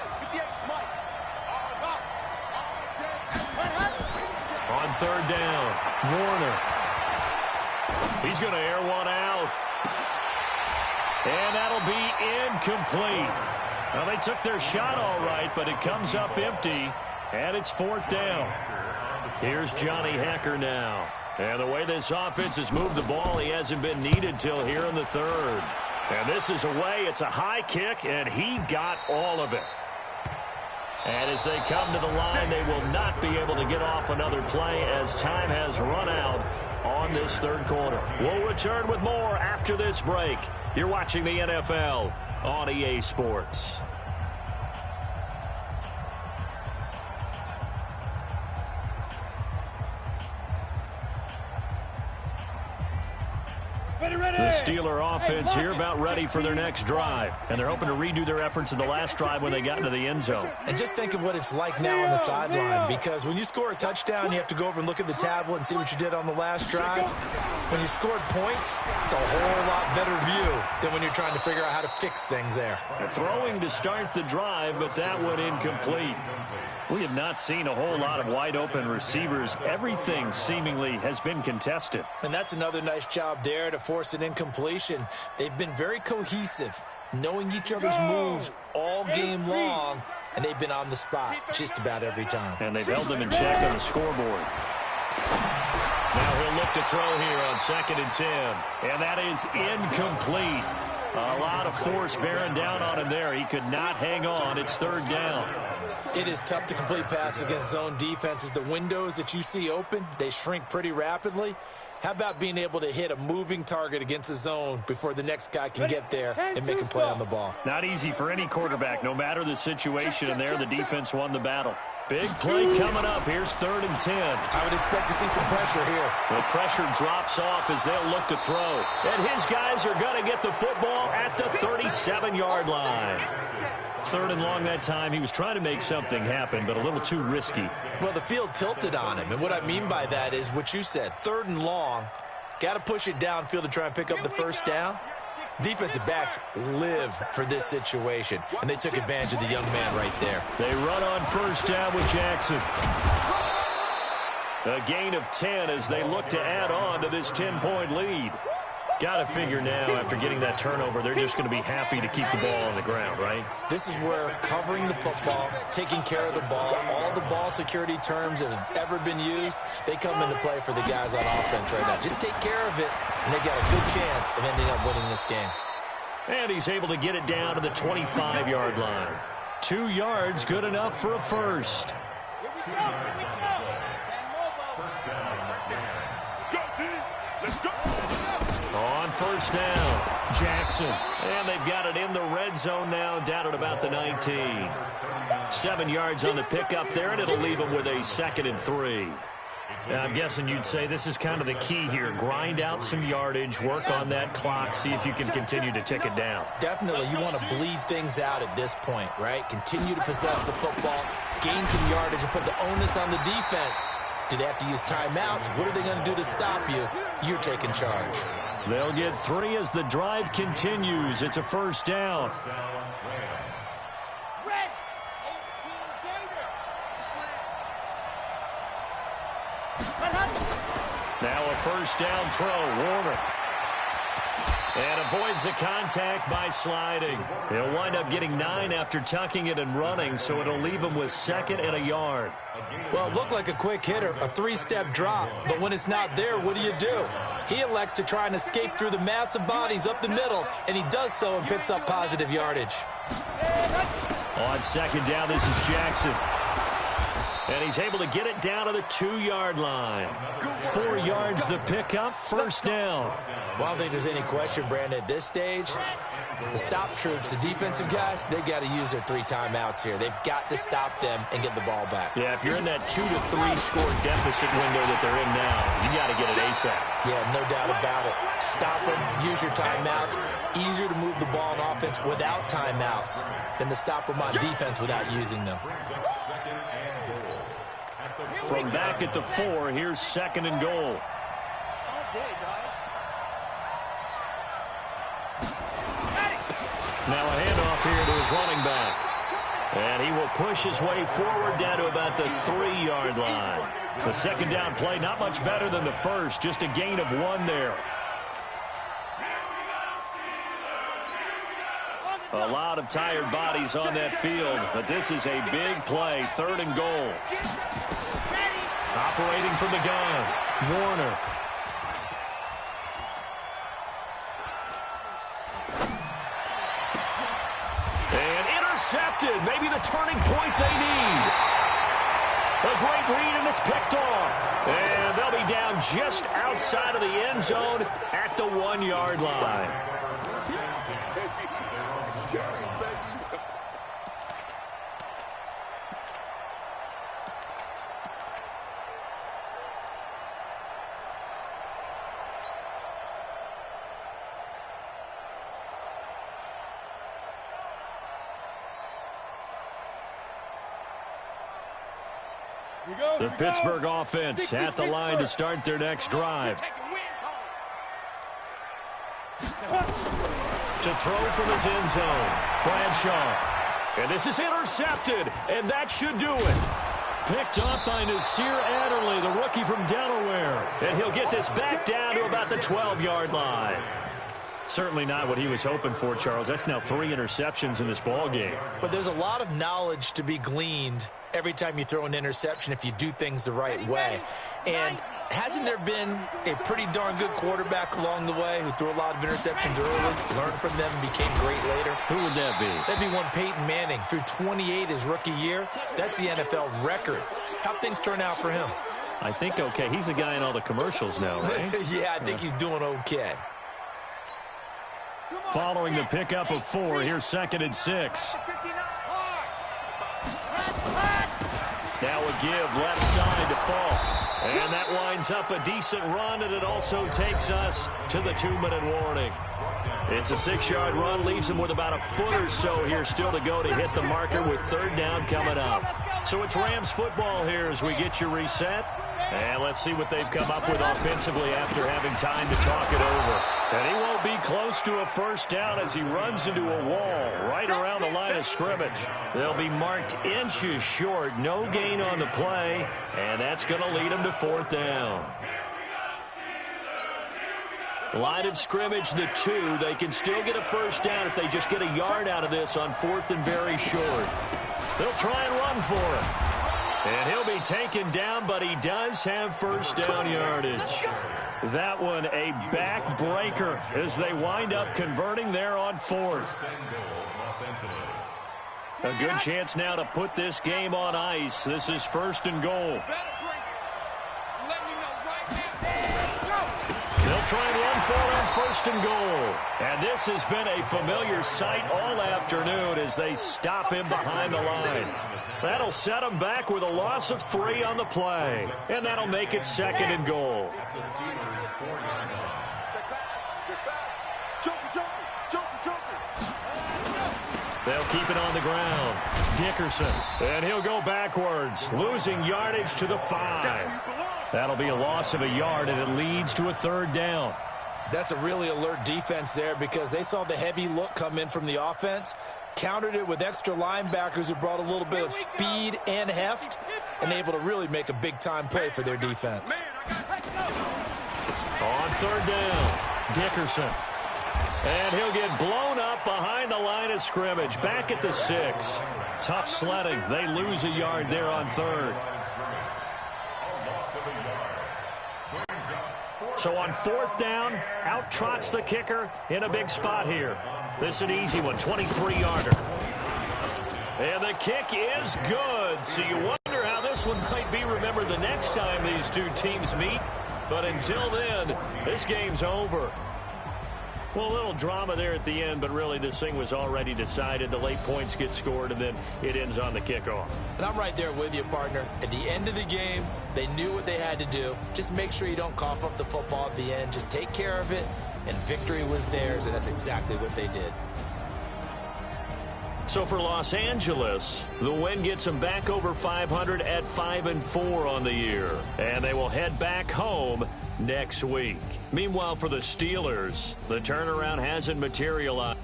Mike. On third down, Warner. He's going to air one out. And that'll be incomplete. Well, they took their shot all right, but it comes up empty, and it's 4th down. Here's Johnny Hacker now. And the way this offense has moved the ball, he hasn't been needed till here in the 3rd. And this is away. It's a high kick, and he got all of it. And as they come to the line, they will not be able to get off another play as time has run out on this 3rd quarter. We'll return with more after this break. You're watching the NFL on EA Sports. The Steeler offense here about ready for their next drive. And they're hoping to redo their efforts in the last drive when they got into the end zone. And just think of what it's like now on the sideline, because when you score a touchdown, you have to go over and look at the tablet and see what you did on the last drive. When you scored points, it's a whole lot better view than when you're trying to figure out how to fix things there. They're throwing to start the drive, but that one incomplete. We have not seen a whole lot of wide-open receivers. Everything seemingly has been contested. And that's another nice job there to force an incompletion. They've been very cohesive, knowing each other's moves all game long, and they've been on the spot just about every time. And they've held them in check on the scoreboard. Now he'll look to throw here on 2nd and 10. And that is incomplete. A lot of force bearing down on him there. He could not hang on. It's 3rd down. It is tough to complete passes against zone defenses. The windows that you see open, they shrink pretty rapidly. How about being able to hit a moving target against a zone before the next guy can get there and make a play on the ball? Not easy for any quarterback, no matter the situation, and there the defense won the battle. Big play coming up. Here's 3rd and 10. I would expect to see some pressure here. The pressure drops off as they'll look to throw. And his guys are going to get the football at the 37-yard line. 3rd and long that time. He was trying to make something happen, but a little too risky. Well, the field tilted on him, and what I mean by that is what you said. 3rd and long, got to push it downfield to try and pick up the first down. Defensive backs live for this situation, and they took advantage of the young man right there. They run on 1st down with Jackson. A gain of 10 as they look to add on to this 10-point lead. Got to figure now, after getting that turnover, they're just going to be happy to keep the ball on the ground, right? This is where covering the football, taking care of the ball, all the ball security terms that have ever been used, they come into play for the guys on offense right now. Just take care of it, and they've got a good chance of ending up winning this game. And he's able to get it down to the 25-yard line. 2 yards, good enough for a first. Here we go. First down. Let's go. On 1st down, Jackson. And they've got it in the red zone now, down at about the 19. 7 yards on the pickup there, and it'll leave them with a 2nd and 3. I'm guessing you'd say this is kind of the key here. Grind out some yardage, work on that clock, see if you can continue to tick it down. Definitely, you want to bleed things out at this point, right? Continue to possess the football, gain some yardage, and put the onus on the defense. Do they have to use timeouts? What are they going to do to stop you? You're taking charge. They'll get 3 as the drive continues. It's a first down. Now a first down throw, Warner. And avoids the contact by sliding. He'll wind up getting 9 after tucking it and running, so it'll leave him with 2nd and a yard. Well, it looked like a quick hitter, a 3-step drop, but when it's not there, what do? He elects to try and escape through the massive bodies up the middle, and he does so and picks up positive yardage. On 2nd down, this is Jackson. And he's able to get it down to the 2-yard line. 4 yards the pickup, first down. Well, I don't think there's any question, Brandon, at this stage, the stop troops, the defensive guys, they got to use their 3 timeouts here. They've got to stop them and get the ball back. Yeah, if you're in that 2 to 3 score deficit window that they're in now, you got to get it ASAP. Yeah, no doubt about it. Stop them, use your timeouts. Easier to move the ball on offense without timeouts than to stop them on defense without using them. From back at the 4, here's 2nd and goal. Now a handoff here to his running back. And he will push his way forward down to about the 3-yard line. The 2nd down play, not much better than the first, just a gain of 1 there. A lot of tired bodies on that field, but this is a big play, 3rd and goal. Operating from the gun, Warner. And intercepted, maybe the turning point they need. A great read, and it's picked off. And they'll be down just outside of the end zone at the 1-yard line. The Pittsburgh offense at the line to start their next drive. To throw from his end zone, Bradshaw. And this is intercepted, and that should do it. Picked up by Nasir Adderley, the rookie from Delaware. And he'll get this back down to about the 12-yard line. Certainly not what he was hoping for, Charles. That's now 3 interceptions in this ball game. But there's a lot of knowledge to be gleaned every time you throw an interception if you do things the right way. And hasn't there been a pretty darn good quarterback along the way who threw a lot of interceptions early, learned from them, and became great later? Who would that be? That'd be one Peyton Manning. Threw 28 his rookie year. That's the NFL record. How'd things turn out for him? I think okay. He's the guy in all the commercials now, right? Yeah, I think he's doing okay. Following the pickup of 4, here's 2nd and 6. Now a give left side to Falk. And that winds up a decent run, and it also takes us to the 2-minute warning. It's a 6-yard run, leaves him with about a foot or so here still to go to hit the marker with 3rd down coming up. So it's Rams football here as we get you reset. And let's see what they've come up with offensively after having time to talk it over. And he won't be close to a first down as he runs into a wall right around the line of scrimmage. They'll be marked inches short, no gain on the play, and that's going to lead him to 4th down. Line of scrimmage, the 2. They can still get a first down if they just get a yard out of this on 4th and very short. They'll try and run for him. And he'll be taken down, but he does have first down yardage. That one a backbreaker as they wind up converting there on 4th. A good chance now to put this game on ice. This is 1st and goal. They'll trying one for on 1st and goal. And this has been a familiar sight all afternoon as they stop him behind the line. That'll set him back with a loss of 3 on the play. And that'll make it 2nd and goal. They'll keep it on the ground. Dickerson. And he'll go backwards, losing yardage to the 5. That'll be a loss of a yard, and it leads to a 3rd down. That's a really alert defense there because they saw the heavy look come in from the offense, countered it with extra linebackers who brought a little bit of speed and heft, and able to really make a big-time play for their defense. On 3rd down, Dickerson. And he'll get blown up behind the line of scrimmage, back at the 6. Tough sledding. They lose a yard there on 3rd. So on 4th down, out trots the kicker in a big spot here. This is an easy one, 23-yarder. And the kick is good. So you wonder how this one might be remembered the next time these two teams meet. But until then, this game's over. Well, a little drama there at the end, but really this thing was already decided. The late points get scored, and then it ends on the kickoff. And I'm right there with you, partner. At the end of the game, they knew what they had to do. Just make sure you don't cough up the football at the end. Just take care of it, and victory was theirs, and that's exactly what they did. So for Los Angeles, the win gets them back over 500 at 5-4 on the year. And they will head back home next week. Meanwhile, for the Steelers, the turnaround hasn't materialized.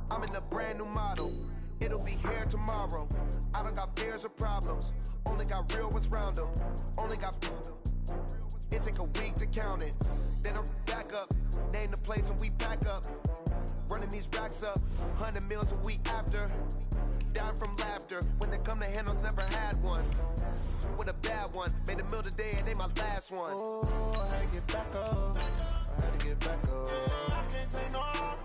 I'm in a brand new model. It'll be here tomorrow. I don't got fears or problems. Only got real ones round them. Only got. It take a week to count it. Then I'm back up. Name the place and we pack up. Running these racks up. 100 meals a week after. Down from laughter. When they come to handles, never had one. With a bad one. Made a meal today and they my last one. Oh, I had to get back up. I had to get back up. I can't take no off.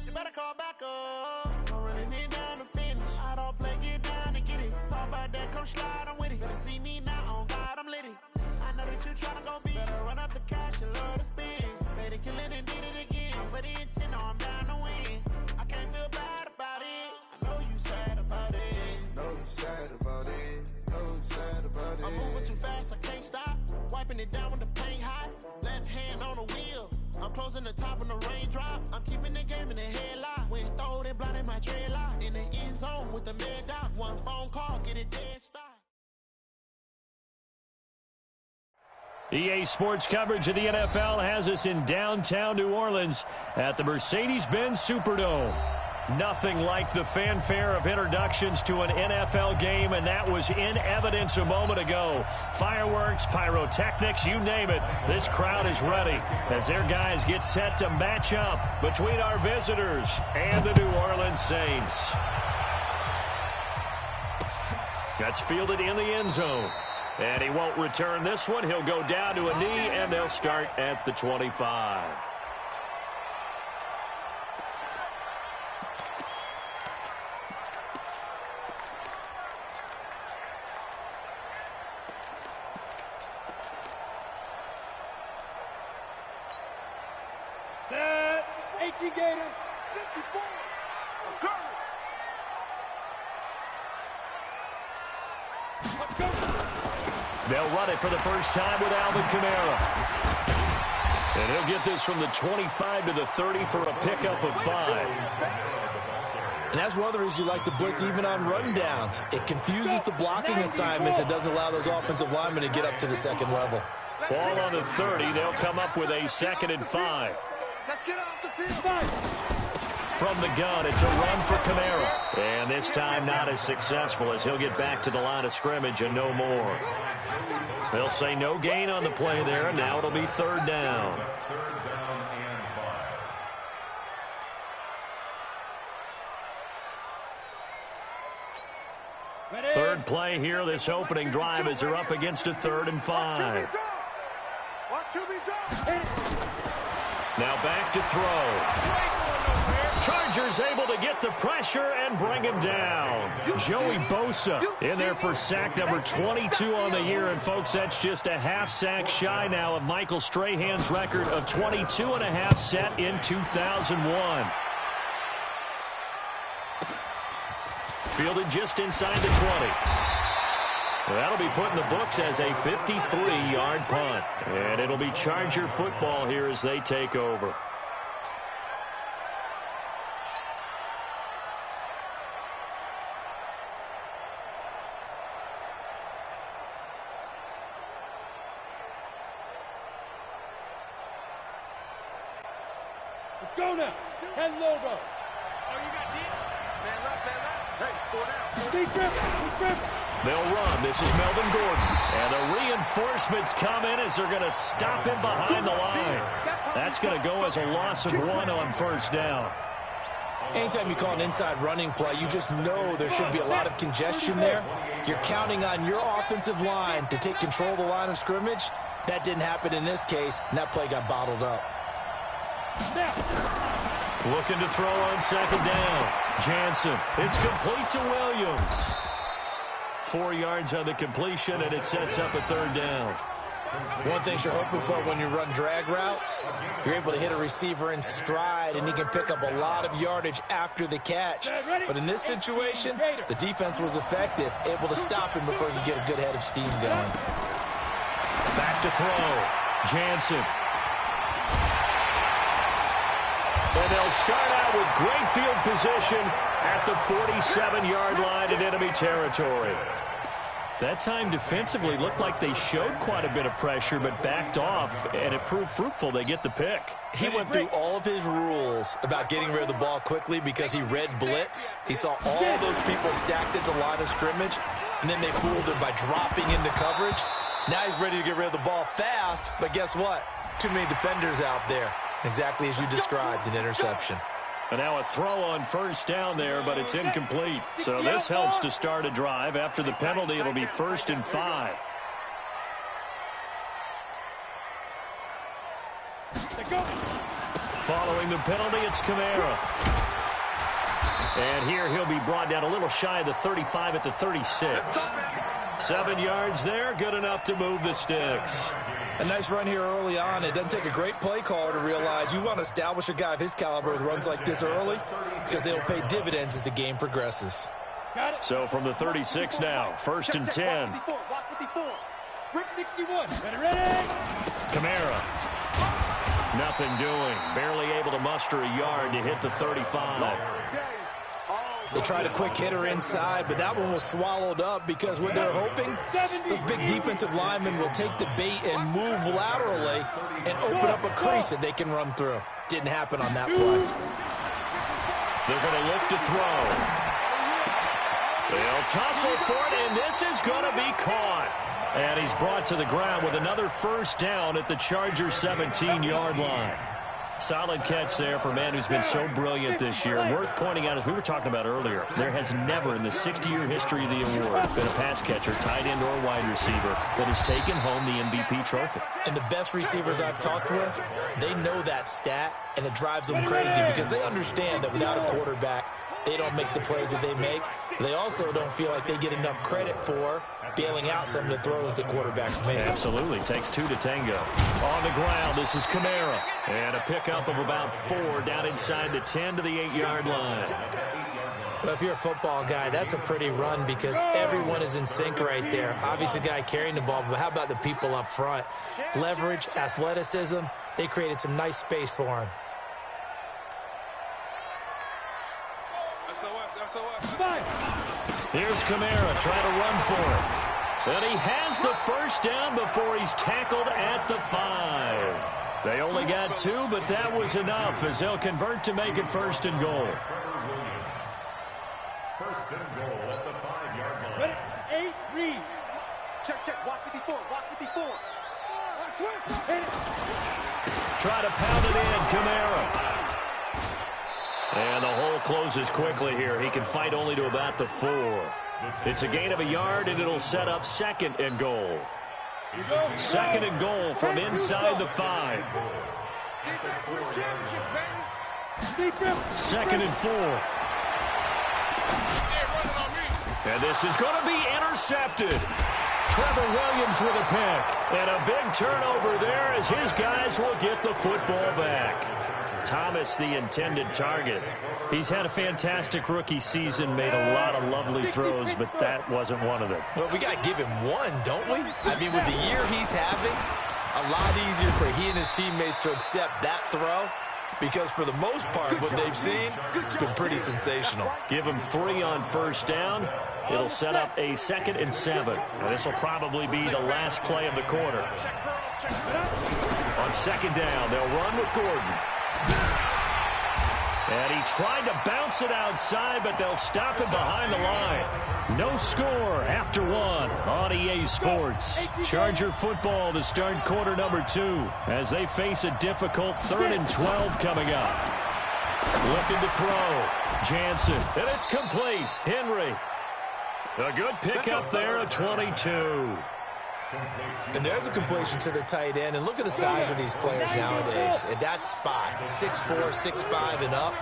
You better call back up. I'm running it down to finish. I don't play, get down and get it. Talk about that, come slide, I'm with it. Better see me now, on God, I'm litty. I know that you tryna go big. Better run up the cash, you love to spin. Better kill it and did it again. But the intent, no, I'm down to win. I can't feel bad about it. I know you sad about it. Know you sad about it. Know you sad about it. I'm moving too fast, I can't stop. Wiping it down with the paint hot. Left hand on the wheel. I'm closing the top when the raindrop. I'm keeping the game in the headlock. When throwed and blinded my dreadlock. In the end zone with the mad dot. One phone call, get it dead stop. EA Sports coverage of the NFL has us in downtown New Orleans at the Mercedes-Benz Superdome. Nothing like the fanfare of introductions to an NFL game, and that was in evidence a moment ago. Fireworks, pyrotechnics, you name it. This crowd is ready as their guys get set to match up between our visitors and the New Orleans Saints. That's fielded in the end zone. And he won't return this one. He'll go down to a knee, and they'll start at the 25. Set. 18 Gator. 54. Go. Let's go. They'll run it for the first time with Alvin Kamara. And he'll get this from the 25 to the 30 for a pickup of 5. And that's one of the reasons you like to blitz even on run downs. It confuses the blocking assignments. It doesn't allow those offensive linemen to get up to the second level. Ball on the 30. They'll come up with a 2nd and 5. Let's get off the field. From the gun, it's a run for Kamara. And this time not as successful as he'll get back to the line of scrimmage and no more. They'll say no gain on the play there. Now it'll be 3rd down. Third play here, this opening drive, as they're up against a 3rd and 5. Now back to throw. Chargers able to get the pressure and bring him down. Joey Bosa in there for sack number 22 on the year. And, folks, that's just a half sack shy now of Michael Strahan's record of 22.5 set in 2001. Fielded just inside the 20. That'll be put in the books as a 53-yard punt. And it'll be Charger football here as they take over. Let's go now. 10 logo. Oh, you got deep? Man left, man left. Hey, 4 down. Deep grip. They'll run. This is Melvin Gordon. And the reinforcements come in as they're going to stop him behind the line. That's going to go as a loss of 1 on 1st down. Anytime you call an inside running play, you just know there should be a lot of congestion there. You're counting on your offensive line to take control of the line of scrimmage. That didn't happen in this case, and that play got bottled up. Looking to throw on 2nd down. Jansen. It's complete to Williams. 4 yards on the completion, and it sets up a 3rd down. One thing you're hoping for when you run drag routes, you're able to hit a receiver in stride, and he can pick up a lot of yardage after the catch. But in this situation, the defense was effective, able to stop him before he could get a good head of steam going. Back to throw. Jansen. And they'll start out with great field position at the 47-yard line in enemy territory. That time defensively looked like they showed quite a bit of pressure but backed off, and it proved fruitful. They get the pick. He went through all of his rules about getting rid of the ball quickly because he read blitz. He saw all those people stacked at the line of scrimmage, and then they fooled him by dropping into coverage. Now he's ready to get rid of the ball fast, but guess what? Too many defenders out there. Exactly as you described, an interception. And now a throw on 1st down there, but it's incomplete. So this helps to start a drive. After the penalty, it'll be 1st and 5. Following the penalty, it's Kamara. And here he'll be brought down a little shy of the 35 at the 36. 7 yards there, good enough to move the sticks. A nice run here early on. It doesn't take a great play caller to realize you want to establish a guy of his caliber with runs like this early because they'll pay dividends as the game progresses. So from the 36 now, 1st and 10. Kamara. Nothing doing. Barely able to muster a yard to hit the 35. They tried a quick hitter inside, but that one was swallowed up because what they're hoping, those big defensive linemen will take the bait and move laterally and open up a crease that they can run through. Didn't happen on that play. They're going to look to throw. They'll tussle for it, and this is going to be caught. And he's brought to the ground with another 1st down at the Chargers' 17-yard line. Solid catch there for a man who's been so brilliant this year. And worth pointing out, as we were talking about earlier, there has never in the 60-year history of the award been a pass catcher, tight end, or wide receiver that has taken home the MVP trophy. And the best receivers I've talked with, they know that stat, and it drives them crazy because they understand that without a quarterback, they don't make the plays that they make. They also don't feel like they get enough credit for bailing out some of the throws the quarterbacks make. Absolutely. Takes 2 to tango. On the ground, this is Kamara. And a pickup of about 4 down inside the 10 to the 8-yard line. Well, if you're a football guy, that's a pretty run because everyone is in sync right there. Obviously, the guy carrying the ball, but how about the people up front? Leverage, athleticism, they created some nice space for him. Here's Kamara trying to run for it. And he has the first down before he's tackled at the 5. They only got 2, but that was enough as they'll convert to make it 1st and goal. First and goal at the 5-yard line. Ready? 8, read. Check, check. Watch 54. Watch 54. Try to pound it in, Kamara. And the hole closes quickly here. He can fight only to about the 4. It's a gain of a yard, and it'll set up 2nd and goal. 2nd and goal from inside the 5. 2nd and 4. And this is going to be intercepted. Trevor Williams with a pick. And a big turnover there as his guys will get the football back. Thomas, the intended target. He's had a fantastic rookie season, made a lot of lovely throws, but that wasn't one of them. Well, we got to give him one, don't we? I mean, with the year he's having, a lot easier for he and his teammates to accept that throw, because for the most part, what they've seen, it's been pretty sensational. Give him 3 on first down. It'll set up a 2nd and 7. Now, this will probably be the last play of the quarter. On 2nd down, they'll run with Gordon. And he tried to bounce it outside, but they'll stop him behind the line. No score after 1 on EA Sports. Charger football to start quarter number 2 as they face a difficult 3rd and 12 coming up. Looking to throw. Jansen, and it's complete. Henry. A good pickup there at 22. And there's a completion to the tight end. And look at the size of these players nowadays. At that spot, 6'4", 6'5", and up.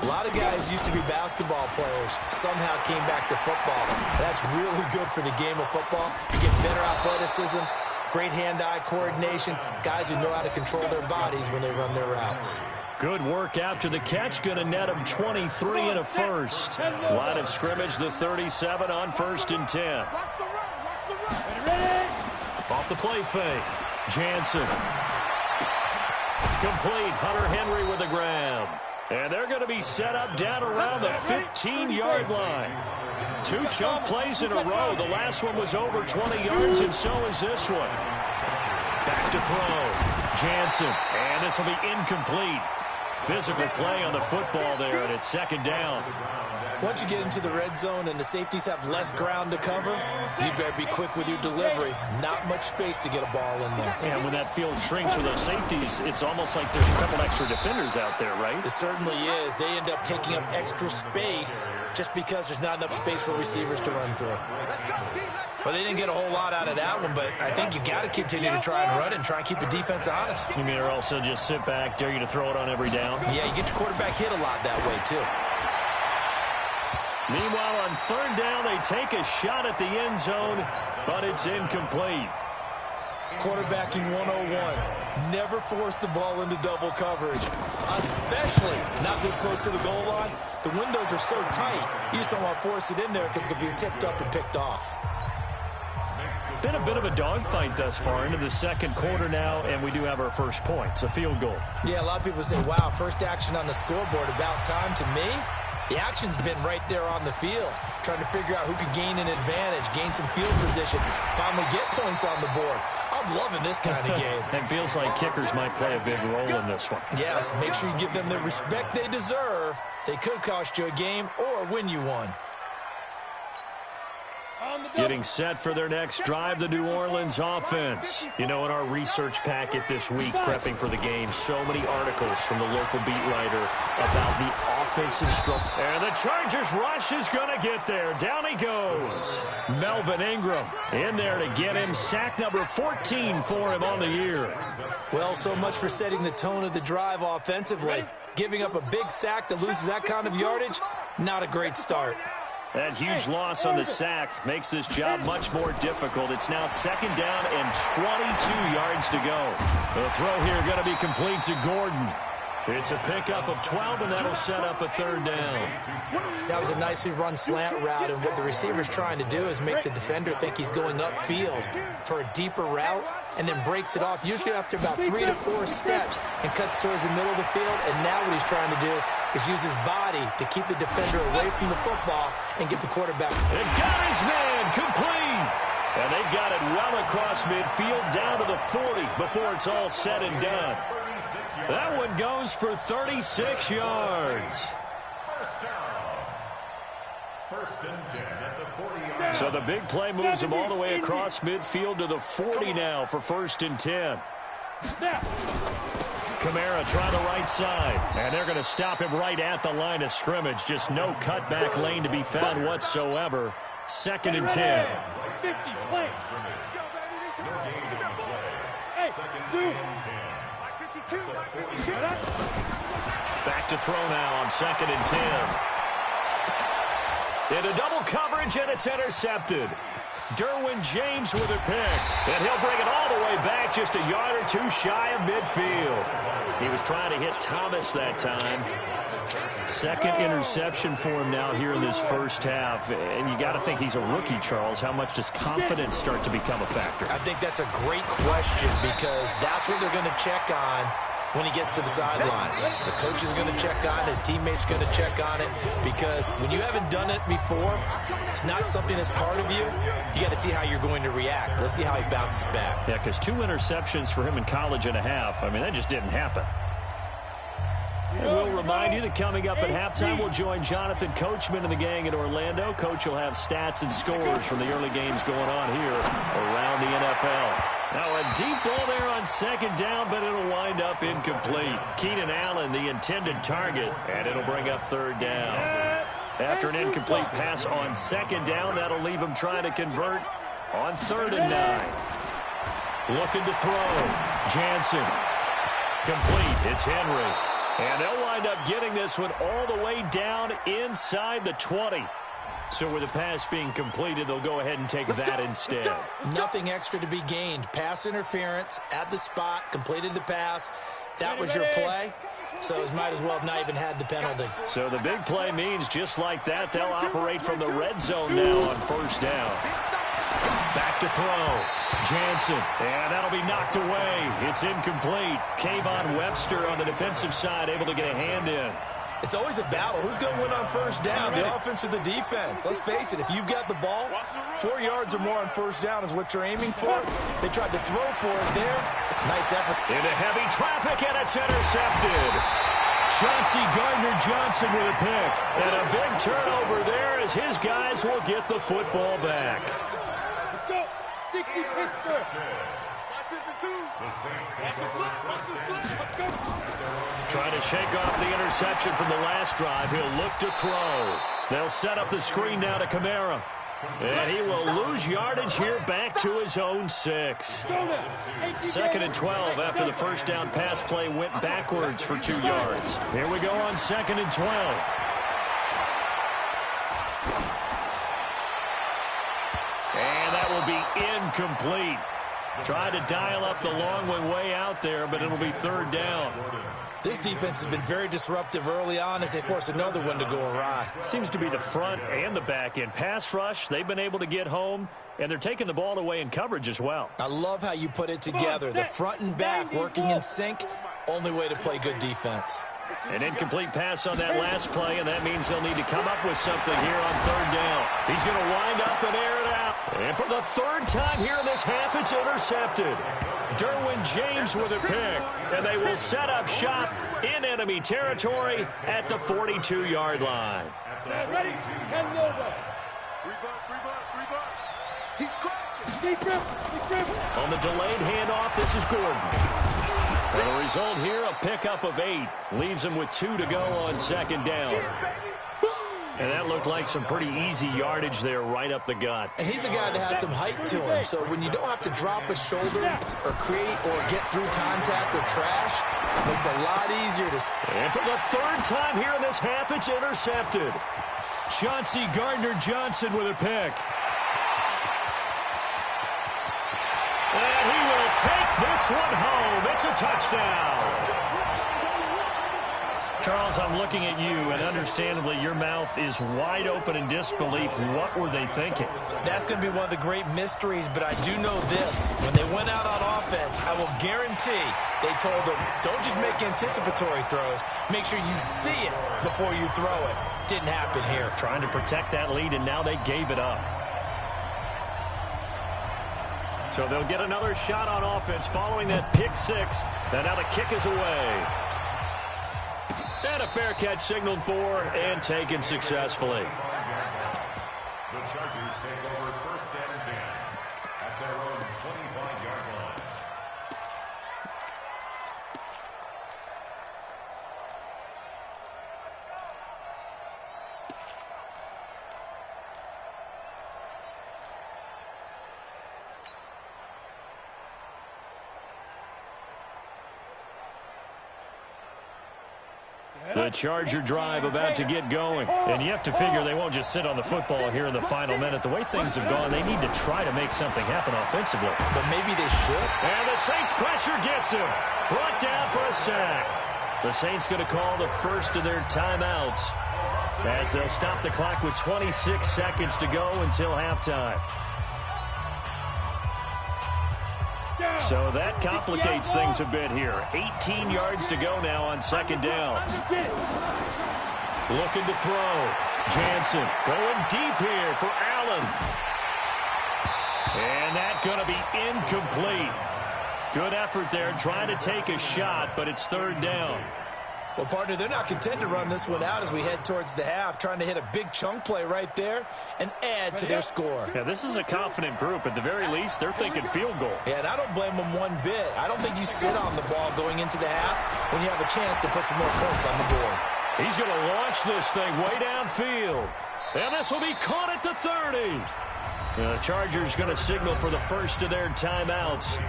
A lot of guys used to be basketball players. Somehow came back to football. That's really good for the game of football. You get better athleticism, great hand-eye coordination, guys who know how to control their bodies when they run their routes. Good work after the catch. Going to net him 23 and a first. Line of scrimmage, the 37 on 1st and 10. Off the play fake. Jansen. Complete. Hunter Henry with a grab. And they're going to be set up down around the 15-yard line. 2 chunk plays in a row. The last one was over 20 yards, and so is this one. Back to throw. Jansen. And this will be incomplete. Physical play on the football there, and it's 2nd down. Once you get into the red zone and the safeties have less ground to cover, you better be quick with your delivery. Not much space to get a ball in there. And when that field shrinks for those safeties, it's almost like there's a couple extra defenders out there, right? It certainly is. They end up taking up extra space just because there's not enough space for receivers to run through. Well, they didn't get a whole lot out of that one, but I think you got to continue to try and run it and try and keep the defense honest. You mean or also just sit back, dare you to throw it on every down? Yeah, you get your quarterback hit a lot that way, too. Meanwhile, on 3rd down, they take a shot at the end zone, but it's incomplete. Quarterbacking 101. Never force the ball into double coverage, especially not this close to the goal line. The windows are so tight, you just don't want to force it in there because it could be tipped up and picked off. Been a bit of a dogfight thus far into the 2nd quarter now, and we do have our first points, a field goal. Yeah, a lot of people say, wow, first action on the scoreboard, about time. To me, the action's been right there on the field, trying to figure out who could gain an advantage, gain some field position, finally get points on the board. I'm loving this kind of game. It feels like kickers might play a big role in this one. Yes, make sure you give them the respect they deserve. They could cost you a game or win you one. Getting set for their next drive, the New Orleans offense. You know, in our research packet this week, prepping for the game, so many articles from the local beat writer about the offensive structure. And the Chargers rush is going to get there. Down he goes. Melvin Ingram in there to get him. Sack number 14 for him on the year. Well, so much for setting the tone of the drive offensively. Giving up a big sack that loses that kind of yardage, not a great start. That huge loss on the sack makes this job much more difficult. It's now 2nd down and 22 yards to go. The throw here going to be complete to Gordon. It's a pickup of 12, and that'll set up a 3rd down. That was a nicely run slant route, and what the receiver's trying to do is make the defender think he's going upfield for a deeper route, and then breaks it off, usually after about 3 to 4 steps, and cuts towards the middle of the field. And now what he's trying to do is use his body to keep the defender away from the football and get the quarterback. And got his man complete. And they've got it well across midfield down to the 40 before it's all said and done. That one goes for 36 yards. First and 10 at the 40-yard. So the big play moves them all the way across midfield to the 40 now for first and 10. Kamara trying the right side, and they're going to stop him right at the line of scrimmage. Just no cutback lane to be found whatsoever. Second and 10. 50, play. Hey, Sue. Back to throw now on second and 10. Into double coverage, and it's intercepted. Derwin James with a pick, and he'll bring it all the way back just a yard or two shy of midfield. He was trying to hit Thomas that time. Second interception for him now here in this first half. And you got to think he's a rookie, Charles. How much does confidence start to become a factor? I think that's a great question because that's what they're going to check on when he gets to the sideline. The coach is going to check on it. His teammate's going to check on it because when you haven't done it before, it's not something that's part of you. You got to see how you're going to react. Let's see how he bounces back. Yeah, because 2 interceptions for him in college and a half. I mean, that just didn't happen. And we'll remind you that coming up at halftime, we'll join Jonathan Coachman and the gang in Orlando. Coach will have stats and scores from the early games going on here around the NFL. Now a deep ball there on second down, but it'll wind up incomplete. Keenan Allen, the intended target, and it'll bring up third down. After an incomplete pass on second down, that'll leave him trying to convert on 3rd and 9. Looking to throw. Jansen. Complete. It's Henry. And they'll wind up getting this one all the way down inside the 20. So with the pass being completed, they'll go ahead and take that instead. Nothing extra to be gained. Pass interference at the spot, completed the pass. That was your play. So it might as well have not even had the penalty. So the big play means just like that, they'll operate from the red zone now on first down. Back to throw. Jansen, and that'll be knocked away. It's incomplete. Kayvon Webster on the defensive side able to get a hand in. It's always a battle. Who's going to win on first down, the offense or the defense? Let's face it, if you've got the ball, 4 yards or more on first down is what you're aiming for. They tried to throw for it there. Nice effort. Into heavy traffic, and it's intercepted. Chauncey Gardner-Johnson with a pick. And a big turnover there as his guys will get the football back. Let's go. 60 Pittsburgh. 552. Watch the slip. Watch the slip. Let's go. Trying to shake off the interception from the last drive. He'll look to throw. They'll set up the screen now to Kamara. And he will lose yardage here back to his own 6. 2nd and 12 after the first down pass play went backwards for 2 yards. Here we go on 2nd and 12. And that will be incomplete. Tried to dial up the long way out there, but it'll be 3rd down. This defense has been very disruptive early on as they force another one to go awry. Seems to be the front and the back end. Pass rush, they've been able to get home, and they're taking the ball away in coverage as well. I love how you put it together. The front and back working in sync, only way to play good defense. An incomplete pass on that last play, and that means they'll need to come up with something here on 3rd down. He's going to wind up and air it out. And for the 3rd time here in this half, it's intercepted. Derwin James with a pick, and they will set up shop in enemy territory at the 42-yard line. Ready? 10 over. 3 buck. He's crashing. Deep rip. On the delayed handoff, this is Gordon. And the result here, a pickup of 8. Leaves him with 2 to go on 2nd down. And that looked like some pretty easy yardage there right up the gut. And he's a guy that has some height to him, so when you don't have to drop a shoulder or create or get through contact or trash, it makes it a lot easier to... And for the 3rd time here in this half, it's intercepted. Chauncey Gardner-Johnson with a pick. And he will take this one home. It's a touchdown. Charles, I'm looking at you, and understandably, your mouth is wide open in disbelief. What were they thinking? That's going to be one of the great mysteries, but I do know this. When they went out on offense, I will guarantee they told them, don't just make anticipatory throws. Make sure you see it before you throw it. Didn't happen here. Trying to protect that lead, and now they gave it up. So they'll get another shot on offense following that pick six. And now the kick is away. And a fair catch signaled for and taken successfully. The Chargers take over 1st and 10 at their own 25-yard line. The Charger drive about to get going. And you have to figure they won't just sit on the football here in the final minute. The way things have gone, they need to try to make something happen offensively. But maybe they should. And the Saints pressure gets him. Brought down for a sack. The Saints going to call the first of their timeouts as they'll stop the clock with 26 seconds to go until halftime. So that complicates things a bit here. 18 yards to go now on 2nd down. Looking to throw. Jansen going deep here for Allen. And that's going to be incomplete. Good effort there trying to take a shot, but it's 3rd down. Well, partner, they're not content to run this one out as we head towards the half, trying to hit a big chunk play right there and add to their score. Yeah, this is a confident group. At the very least, they're thinking field goal. Yeah, and I don't blame them one bit. I don't think you sit on the ball going into the half when you have a chance to put some more points on the board. He's going to launch this thing way downfield. And this will be caught at the 30. The Chargers going to signal for the first of their timeouts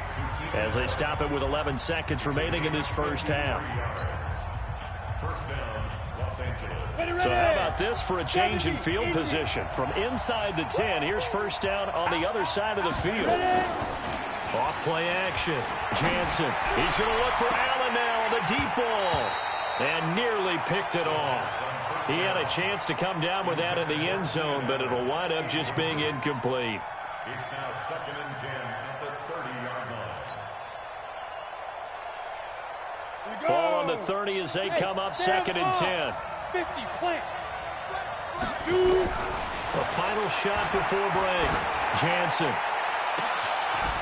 as they stop it with 11 seconds remaining in this first half. First down, Los Angeles. So how about this for a change in field position? From inside the 10, here's 1st down on the other side of the field. Off play action. Jansen, he's going to look for Allen now on the deep ball. And nearly picked it off. He had a chance to come down with that in the end zone, but it'll wind up just being incomplete. It's now 2nd and 10 at the 30-yard line. Ball on the 30 as they come up 2nd and 10. 50, plant. A final shot before break. Jansen.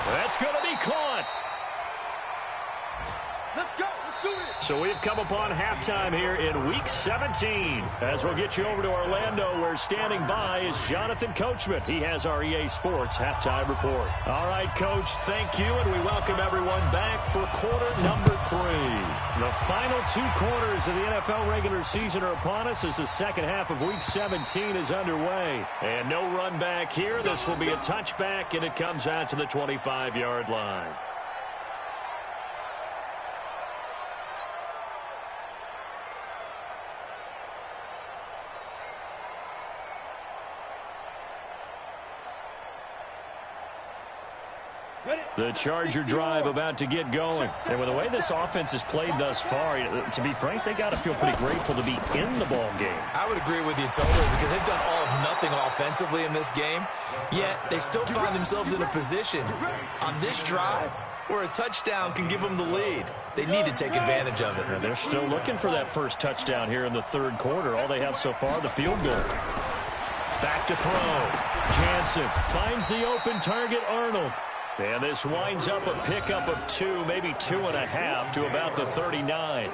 That's going to be caught. Let's go. Let's do it. So we've come upon halftime here in Week 17. As we'll get you over to Orlando, where standing by is Jonathan Coachman. He has our EA Sports halftime report. All right, Coach, thank you, and we welcome everyone back for quarter number 3. The final 2 quarters of the NFL regular season are upon us as the second half of Week 17 is underway. And no run back here. This will be a touchback, and it comes out to the 25-yard line. The Charger drive about to get going. And with the way this offense has played thus far, to be frank, they got to feel pretty grateful to be in the ball game. I would agree with you totally because they've done all of nothing offensively in this game, yet they still find themselves in a position on this drive where a touchdown can give them the lead. They need to take advantage of it. And they're still looking for that first touchdown here in the 3rd quarter. All they have so far, the field goal. Back to throw. Jansen finds the open target, Arnold. And this winds up a pickup of 2, maybe 2.5 to about the 39.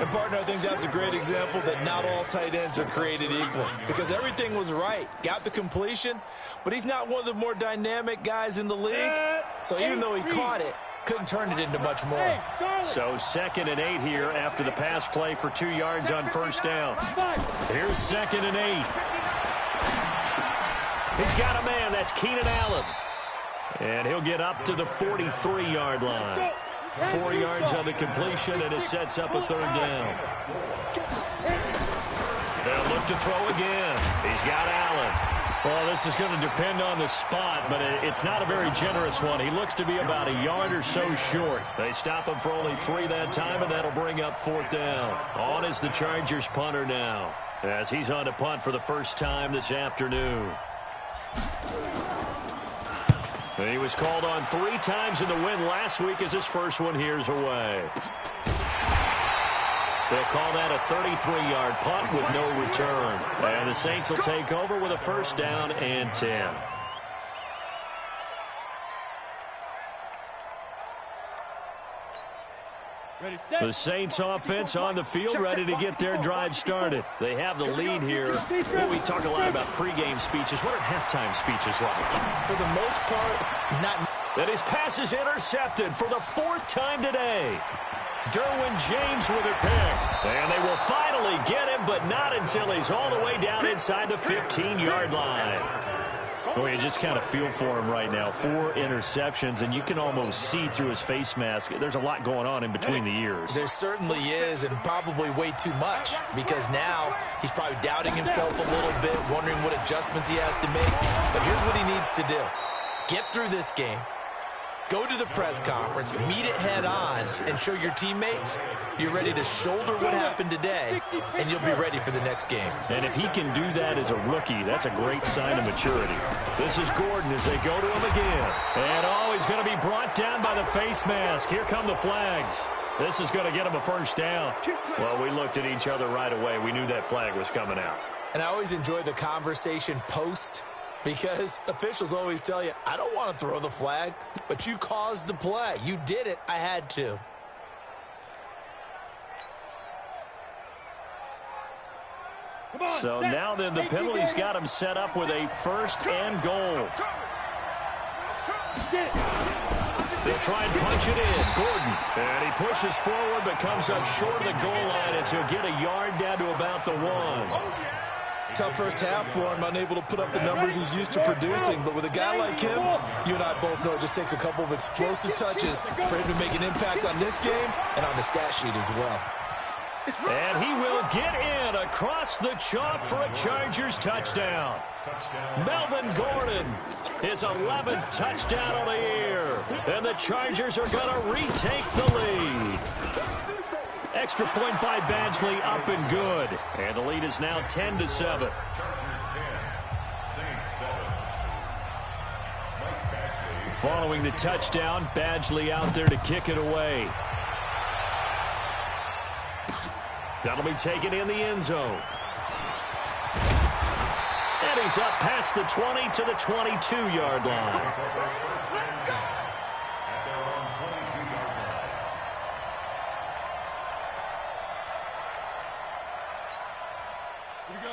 And, partner, I think that's a great example that not all tight ends are created equal because everything was right. Got the completion, but he's not one of the more dynamic guys in the league. So even though he caught it, couldn't turn it into much more. So 2nd and 8 here after the pass play for 2 yards on 1st down. Here's 2nd and 8. He's got a man. That's Keenan Allen. And he'll get up to the 43-yard line. 4 yards on the completion, and it sets up a 3rd down. They'll look to throw again. He's got Allen. Well, this is going to depend on the spot, but it's not a very generous one. He looks to be about a yard or so short. They stop him for only 3 that time, and that'll bring up 4th down. On is the Chargers punter now, as he's on to punt for the first time this afternoon. And he was called on 3 times in the win last week as his first one here's away. They'll call that a 33-yard punt with no return. And the Saints will take over with a 1st down and 10. The Saints offense on the field, ready to get their drive started. They have the lead here. Well, we talk a lot about pregame speeches. What are halftime speeches like? For the most part, not. And his pass is intercepted for the 4th time today. Derwin James with a pick. And they will finally get him, but not until he's all the way down inside the 15-yard line. Well, you just kind of feel for him right now. 4 interceptions, and you can almost see through his face mask. There's a lot going on in between the ears. There certainly is, and probably way too much, because now he's probably doubting himself a little bit, wondering what adjustments he has to make. But here's what he needs to do. Get through this game. Go to the press conference, meet it head on, and show your teammates you're ready to shoulder what happened today, and you'll be ready for the next game. And if he can do that as a rookie, that's a great sign of maturity. This is Gordon as they go to him again. And, he's going to be brought down by the face mask. Here come the flags. This is going to get him a first down. Well, we looked at each other right away. We knew that flag was coming out. And I always enjoy the conversation post, because officials always tell you, I don't want to throw the flag, but you caused the play. You did it. I had to. So now then, the penalty's got him set up with a 1st and goal. They'll try and punch it in. Gordon. And he pushes forward but comes up short of the goal line as he'll get a yard down to about the 1. Tough first half for him, unable to put up the numbers he's used to producing. But with a guy like him, you and I both know it just takes a couple of explosive touches for him to make an impact on this game and on the stat sheet as well. And he will get in across the chalk for a Chargers touchdown. Melvin Gordon, his 11th touchdown of the year. And the Chargers are going to retake the lead. Extra point by Badgley, up and good. And the lead is now 10-7. Following the touchdown, Badgley out there to kick it away. That'll be taken in the end zone. And he's up past the 20 to the 22-yard line.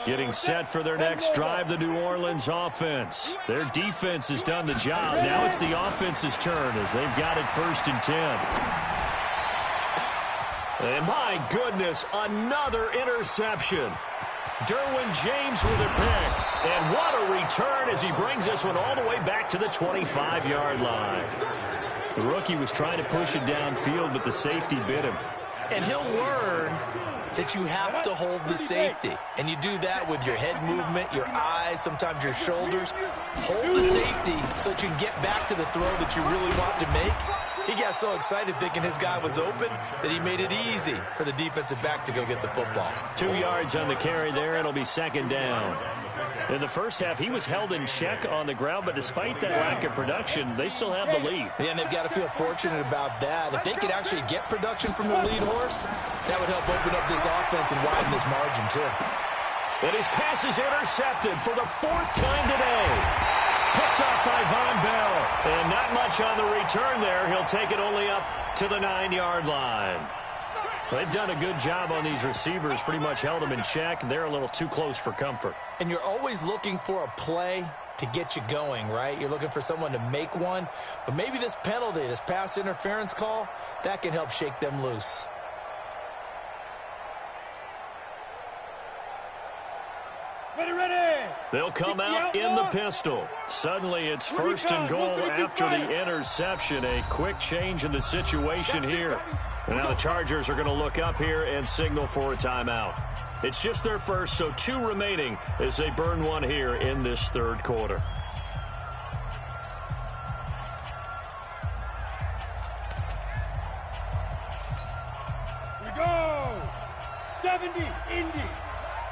Getting set for their next drive, the New Orleans offense. Their defense has done the job. Now it's the offense's turn as they've got it 1st and 10. And my goodness, another interception. Derwin James with a pick. And what a return as he brings this one all the way back to the 25-yard line. The rookie was trying to push it downfield, but the safety bit him. And he'll learn that you have to hold the safety. And you do that with your head movement, your eyes, sometimes your shoulders. Hold the safety so that you can get back to the throw that you really want to make. He got so excited thinking his guy was open that he made it easy for the defensive back to go get the football. 2 yards on the carry there. It'll be 2nd down. In the first half, he was held in check on the ground, but despite that lack of production, they still have the lead. Yeah, and they've got to feel fortunate about that. If they could actually get production from their lead horse, that would help open up this offense and widen this margin, too. And his pass is intercepted for the 4th time today. Picked up by Von Bell. And not much on the return there. He'll take it only up to the 9-yard line. They've done a good job on these receivers, pretty much held them in check. They're a little too close for comfort. And you're always looking for a play to get you going, right? You're looking for someone to make one. But maybe this penalty, this pass interference call, that can help shake them loose. Ready. They'll come out in the pistol. Suddenly it's 1st and goal after the interception. A quick change in the situation here. And now the Chargers are going to look up here and signal for a timeout. It's just their first, so 2 remaining as they burn one here in this 3rd quarter. We go. 70, Indy.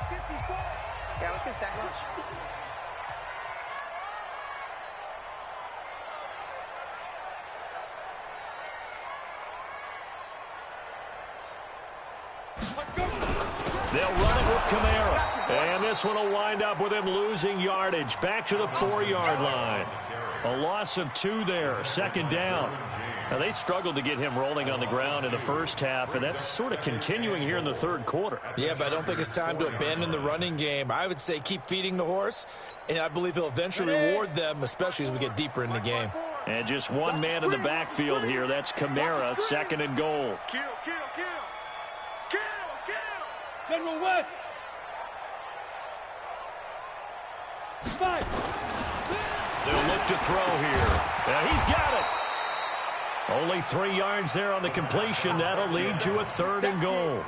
54. Yeah, let's get sack lunch. They'll run it with Kamara. And this one will wind up with him losing yardage back to the 4-yard line. A loss of 2 there, 2nd down. Now, they struggled to get him rolling on the ground in the first half, and that's sort of continuing here in the third quarter. Yeah, but I don't think it's time to abandon the running game. I would say keep feeding the horse, and I believe he'll eventually reward them, especially as we get deeper in the game. And just one man in the backfield here. That's Kamara, second and goal. Kill, kill, kill. Kill, kill. General West. 5. They'll look to throw here. And he's got it. Only 3 yards there on the completion. That'll lead to a third and goal.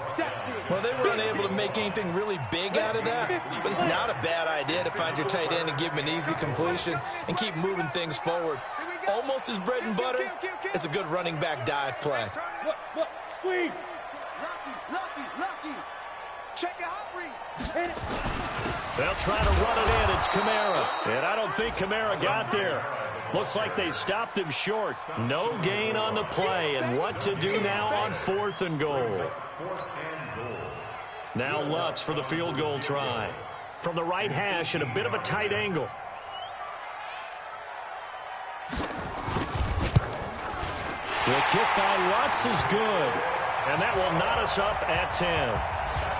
Well, they were unable to make anything really big out of that, but it's not a bad idea to find your tight end and give him an easy completion and keep moving things forward. Almost as bread and butter as a good running back dive play. Look, squeeze. Lucky. Check your hot read. They'll try to run it in. It's Kamara. And I don't think Kamara got there. Looks like they stopped him short. No gain on the play. And what to do now on 4th and goal? Now Lutz for the field goal try. From the right hash at a bit of a tight angle. The kick by Lutz is good. And that will knot us up at 10.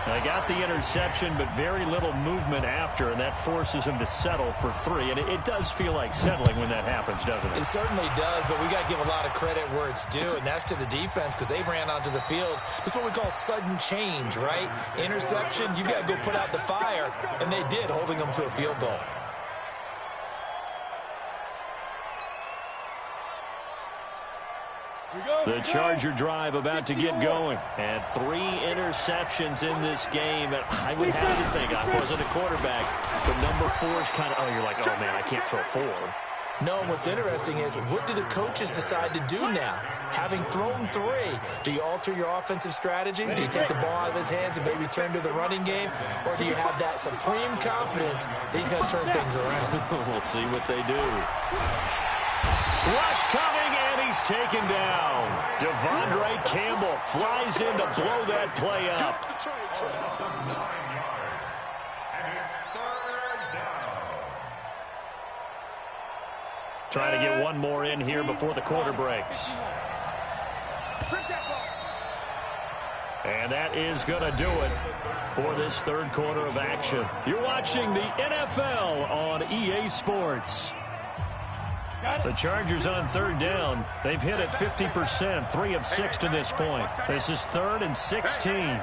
They got the interception, but very little movement after, and that forces him to settle for 3. And it does feel like settling when that happens, doesn't it? It certainly does, but we got to give a lot of credit where it's due, and that's to the defense because they ran onto the field. This is what we call sudden change, right? Interception, you got to go put out the fire, and they did, holding them to a field goal. The Charger drive about to get going. And 3 interceptions in this game. And I would have to think, I wasn't a quarterback, but number 4 is kind of, you're like, oh, man, I can't throw 4. No, what's interesting is what do the coaches decide to do now? Having thrown 3, do you alter your offensive strategy? Do you take the ball out of his hands and maybe turn to the running game? Or do you have that supreme confidence that he's going to turn things around? We'll see what they do. Rush coming, and he's taken down. Devondre Campbell flies in to blow that play up. Trying to get one more in here before the quarter breaks. And that is going to do it for this third quarter of action. You're watching the NFL on EA Sports. The Chargers on 3rd down. They've hit it 50%, 3 of 6 to this point. This is 3rd and 16.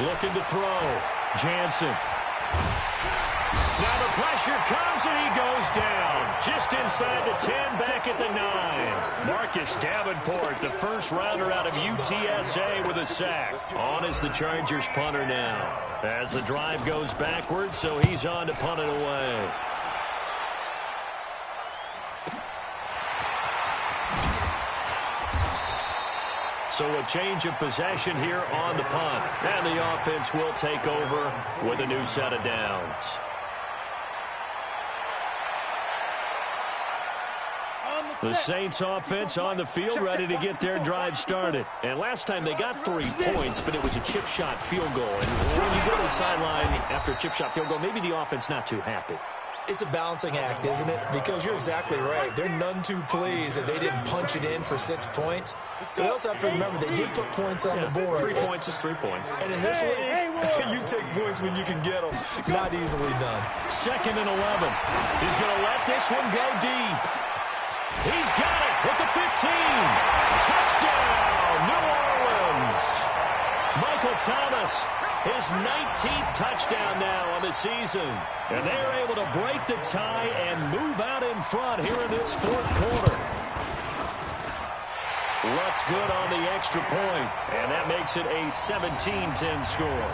Looking to throw. Jansen. Now the pressure comes and he goes down. Just inside the 10, back at the 9. Marcus Davenport, the first rounder out of UTSA with a sack. On is the Chargers punter now. As the drive goes backwards, so he's on to punt it away. So a change of possession here on the punt. And the offense will take over with a new set of downs. The Saints offense on the field ready to get their drive started. And last time they got 3 points, but it was a chip shot field goal. And when you go to the sideline after a chip shot field goal, maybe the offense not too happy. It's a balancing act, isn't it? Because you're exactly right. They're none too pleased that they didn't punch it in for 6 points. But they also have to remember they did put points on the board. 3 points is 3 points. And in this league, you take points when you can get them. Not easily done. 2nd and 11. He's going to let this one go deep. He's got it at the 15. Touchdown, New Orleans. Michael Thomas, his 19th touchdown now on the season. And they're able to break the tie and move out in front here in this 4th quarter. Lutz good on the extra point, and that makes it a 17-10 score.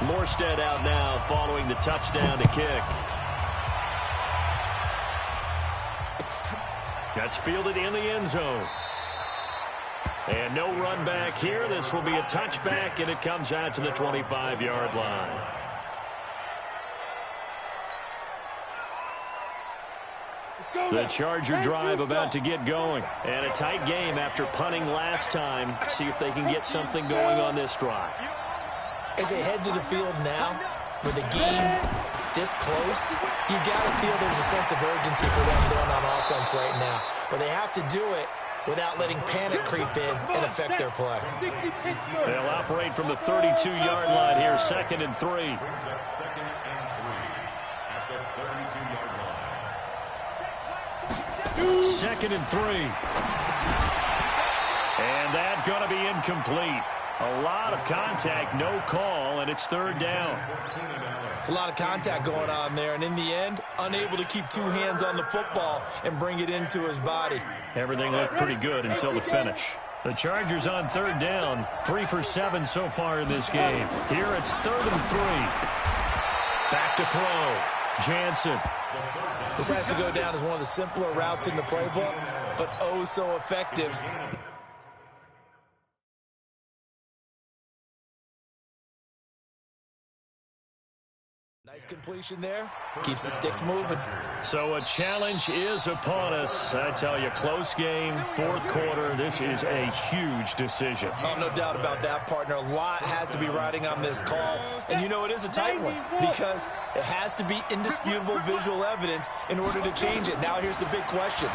Morstead out now following the touchdown to kick. That's fielded in the end zone. And no run back here. This will be a touchback, and it comes out to the 25-yard line. The Charger drive about to get going. And a tight game after punting last time. See if they can get something going on this drive. As they head to the field now, with a gain this close, you got to feel there's a sense of urgency for them going on offense right now. But they have to do it without letting panic creep in and affect their play. They'll operate from the 32-yard line here, 2nd and 3. Brings up 2nd and 3 at the 32-yard line. 2nd and 3. And that's going to be incomplete. A lot of contact, no call, and it's 3rd down. It's a lot of contact going on there, and in the end, unable to keep 2 hands on the football and bring it into his body. Everything looked pretty good until the finish. The Chargers on 3rd down, 3 for 7 so far in this game. Here it's 3rd and 3. Back to throw. Jansen. This has to go down as one of the simpler routes in the playbook, but oh so effective. Nice completion there. Keeps the sticks moving. So a challenge is upon us. I tell you, close game, 4th quarter. This is a huge decision. Oh, no doubt about that, partner. A lot has to be riding on this call. And you know it is a tight one because it has to be indisputable visual evidence in order to change it. Now here's the big question.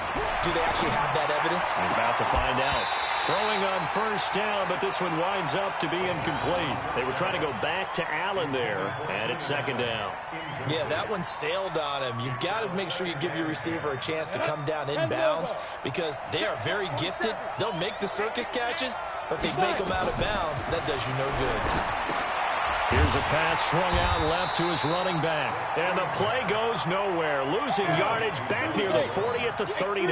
Do they actually have that evidence? We're about to find out. Throwing on 1st down, but this one winds up to be incomplete. They were trying to go back to Allen there, and it's 2nd down. Yeah, that one sailed on him. You've got to make sure you give your receiver a chance to come down inbounds because they are very gifted. They'll make the circus catches, but they make them out of bounds. That does you no good. Here's a pass swung out left to his running back. And the play goes nowhere. Losing yardage back near the 40 at the 39.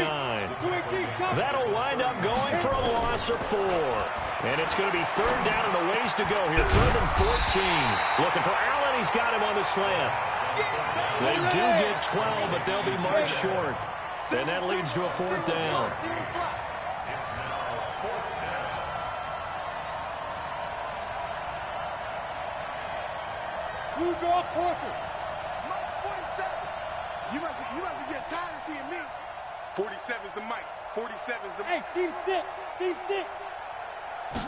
That'll wind up going for a loss of 4. And it's going to be 3rd down and a ways to go here. 3rd and 14. Looking for Allen. He's got him on the slant. They do get 12, but they'll be marked short. And that leads to a 4th down. Who draw quarters? Mike 47. You must be getting tired of seeing me. 47 is the Mike. 47 is the Hey, seam 6. Seam 6.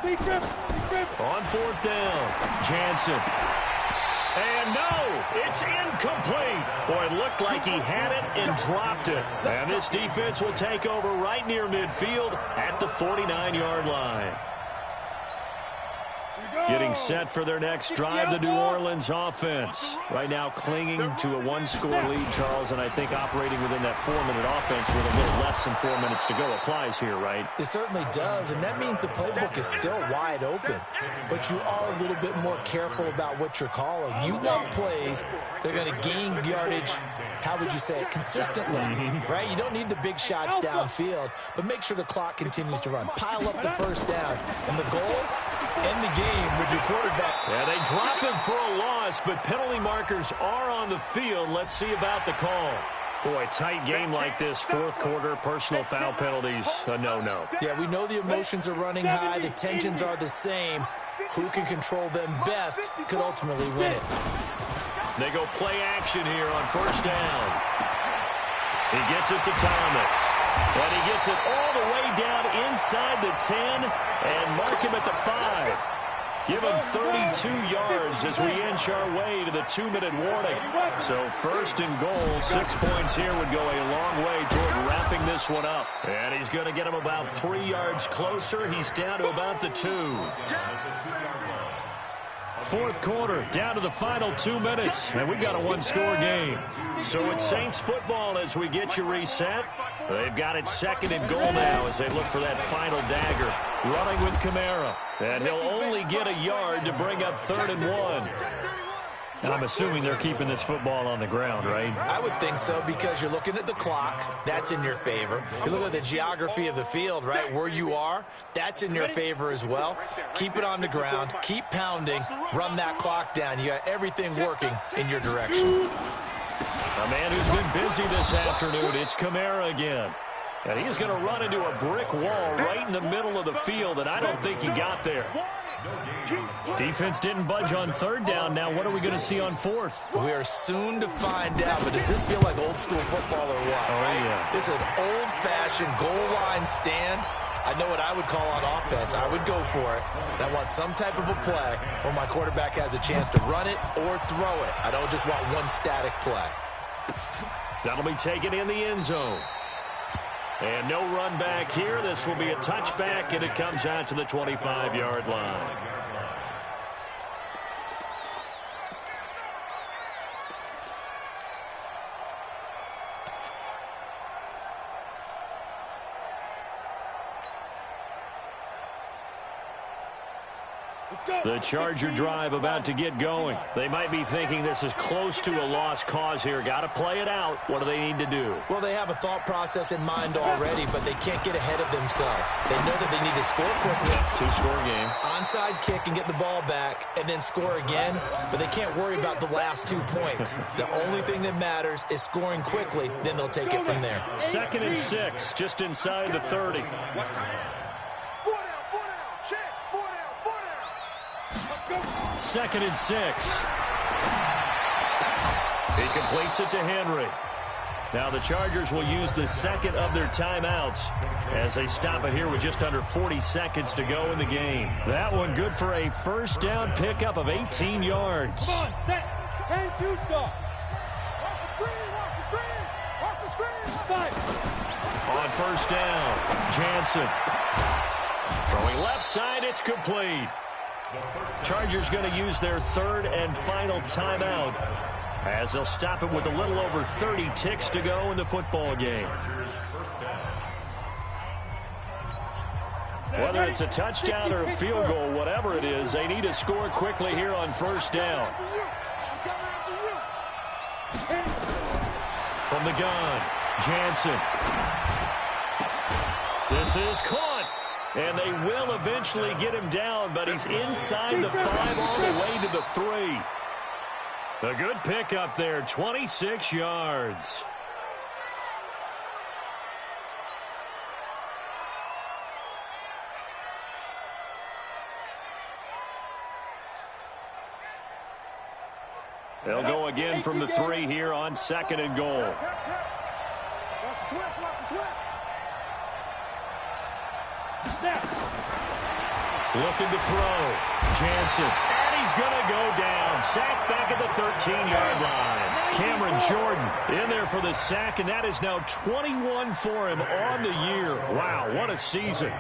Big grip. On 4th down, Jansen. And no, it's incomplete. Boy, it looked like he had it and dropped it. And this defense will take over right near midfield at the 49-yard line. Getting set for their next drive, the New Orleans offense. Right now clinging to a 1-score lead, Charles, and I think operating within that 4-minute offense with a little less than 4 minutes to go applies here, right? It certainly does, and that means the playbook is still wide open. But you are a little bit more careful about what you're calling. You want plays that are going to gain yardage, how would you say it, consistently, right? You don't need the big shots downfield, but make sure the clock continues to run. Pile up the first downs, and the goal, end the game with your quarterback. Yeah, they drop him for a loss, but penalty markers are on the field. Let's see about the call. Boy, tight game like this, 4th quarter, personal foul penalties, a no-no. Yeah, we know the emotions are running high. The tensions are the same. Who can control them best could ultimately win it. They go play action here on 1st down. He gets it to Thomas. And he gets it all the way down inside the 10 and mark him at the 5. Give him 32 yards as we inch our way to the 2-minute warning. So 1st and goal, 6 points here would go a long way toward wrapping this one up. And he's going to get him about 3 yards closer. He's down to about the 2. 4th quarter, down to the final 2 minutes, and we've got a 1-score game. So it's Saints football as we get you reset. They've got it 2nd and goal now as they look for that final dagger. Running with Kamara, and he'll only get a yard to bring up 3rd and 1. And I'm assuming they're keeping this football on the ground, right? I would think so because you're looking at the clock. That's in your favor. You look at the geography of the field, right, where you are. That's in your favor as well. Keep it on the ground. Keep pounding. Run that clock down. You got everything working in your direction. A man who's been busy this afternoon. It's Kamara again. And he's going to run into a brick wall right in the middle of the field, and I don't think he got there. Defense didn't budge on 3rd down. Now what are we going to see on 4th? We are soon to find out, but does this feel like old school football or what? Oh, yeah. This is an old-fashioned goal line stand. I know what I would call on offense. I would go for it. And I want some type of a play where my quarterback has a chance to run it or throw it. I don't just want one static play. That'll be taken in the end zone. And no run back here. This will be a touchback, and it comes out to the 25-yard line. The Charger drive about to get going. They might be thinking this is close to a lost cause here. Got to play it out. What do they need to do? Well, they have a thought process in mind already, but they can't get ahead of themselves. They know that they need to score quickly. Two-score game. Onside kick and get the ball back and then score again, but they can't worry about the last 2 points. The only thing that matters is scoring quickly, then they'll take it from there. 2nd and 6, just inside the 30. Second and 6. He completes it to Henry. Now the Chargers will use the second of their timeouts as they stop it here with just under 40 seconds to go in the game. That one good for a first down pickup of 18 yards. Come on, set. 10-2 stop. Watch the screen, watch the screen. Watch the screen. Outside. On first down, Jansen. Throwing left side, it's complete. Chargers going to use their third and final timeout as they'll stop it with a little over 30 ticks to go in the football game. Whether it's a touchdown or a field goal, whatever it is, they need to score quickly here on first down. From the gun, Jansen. This is caught. And they will eventually get him down, but he's inside the 5 all the way to the 3. A good pickup there, 26 yards. They'll go again from the 3 here on 2nd and goal. Watch the twist, watch the twist. Looking to throw. Jansen. And he's going to go down. Sacked back at the 13-yard line. Cameron Jordan in there for the sack, and that is now 21 for him on the year. Wow, what a season.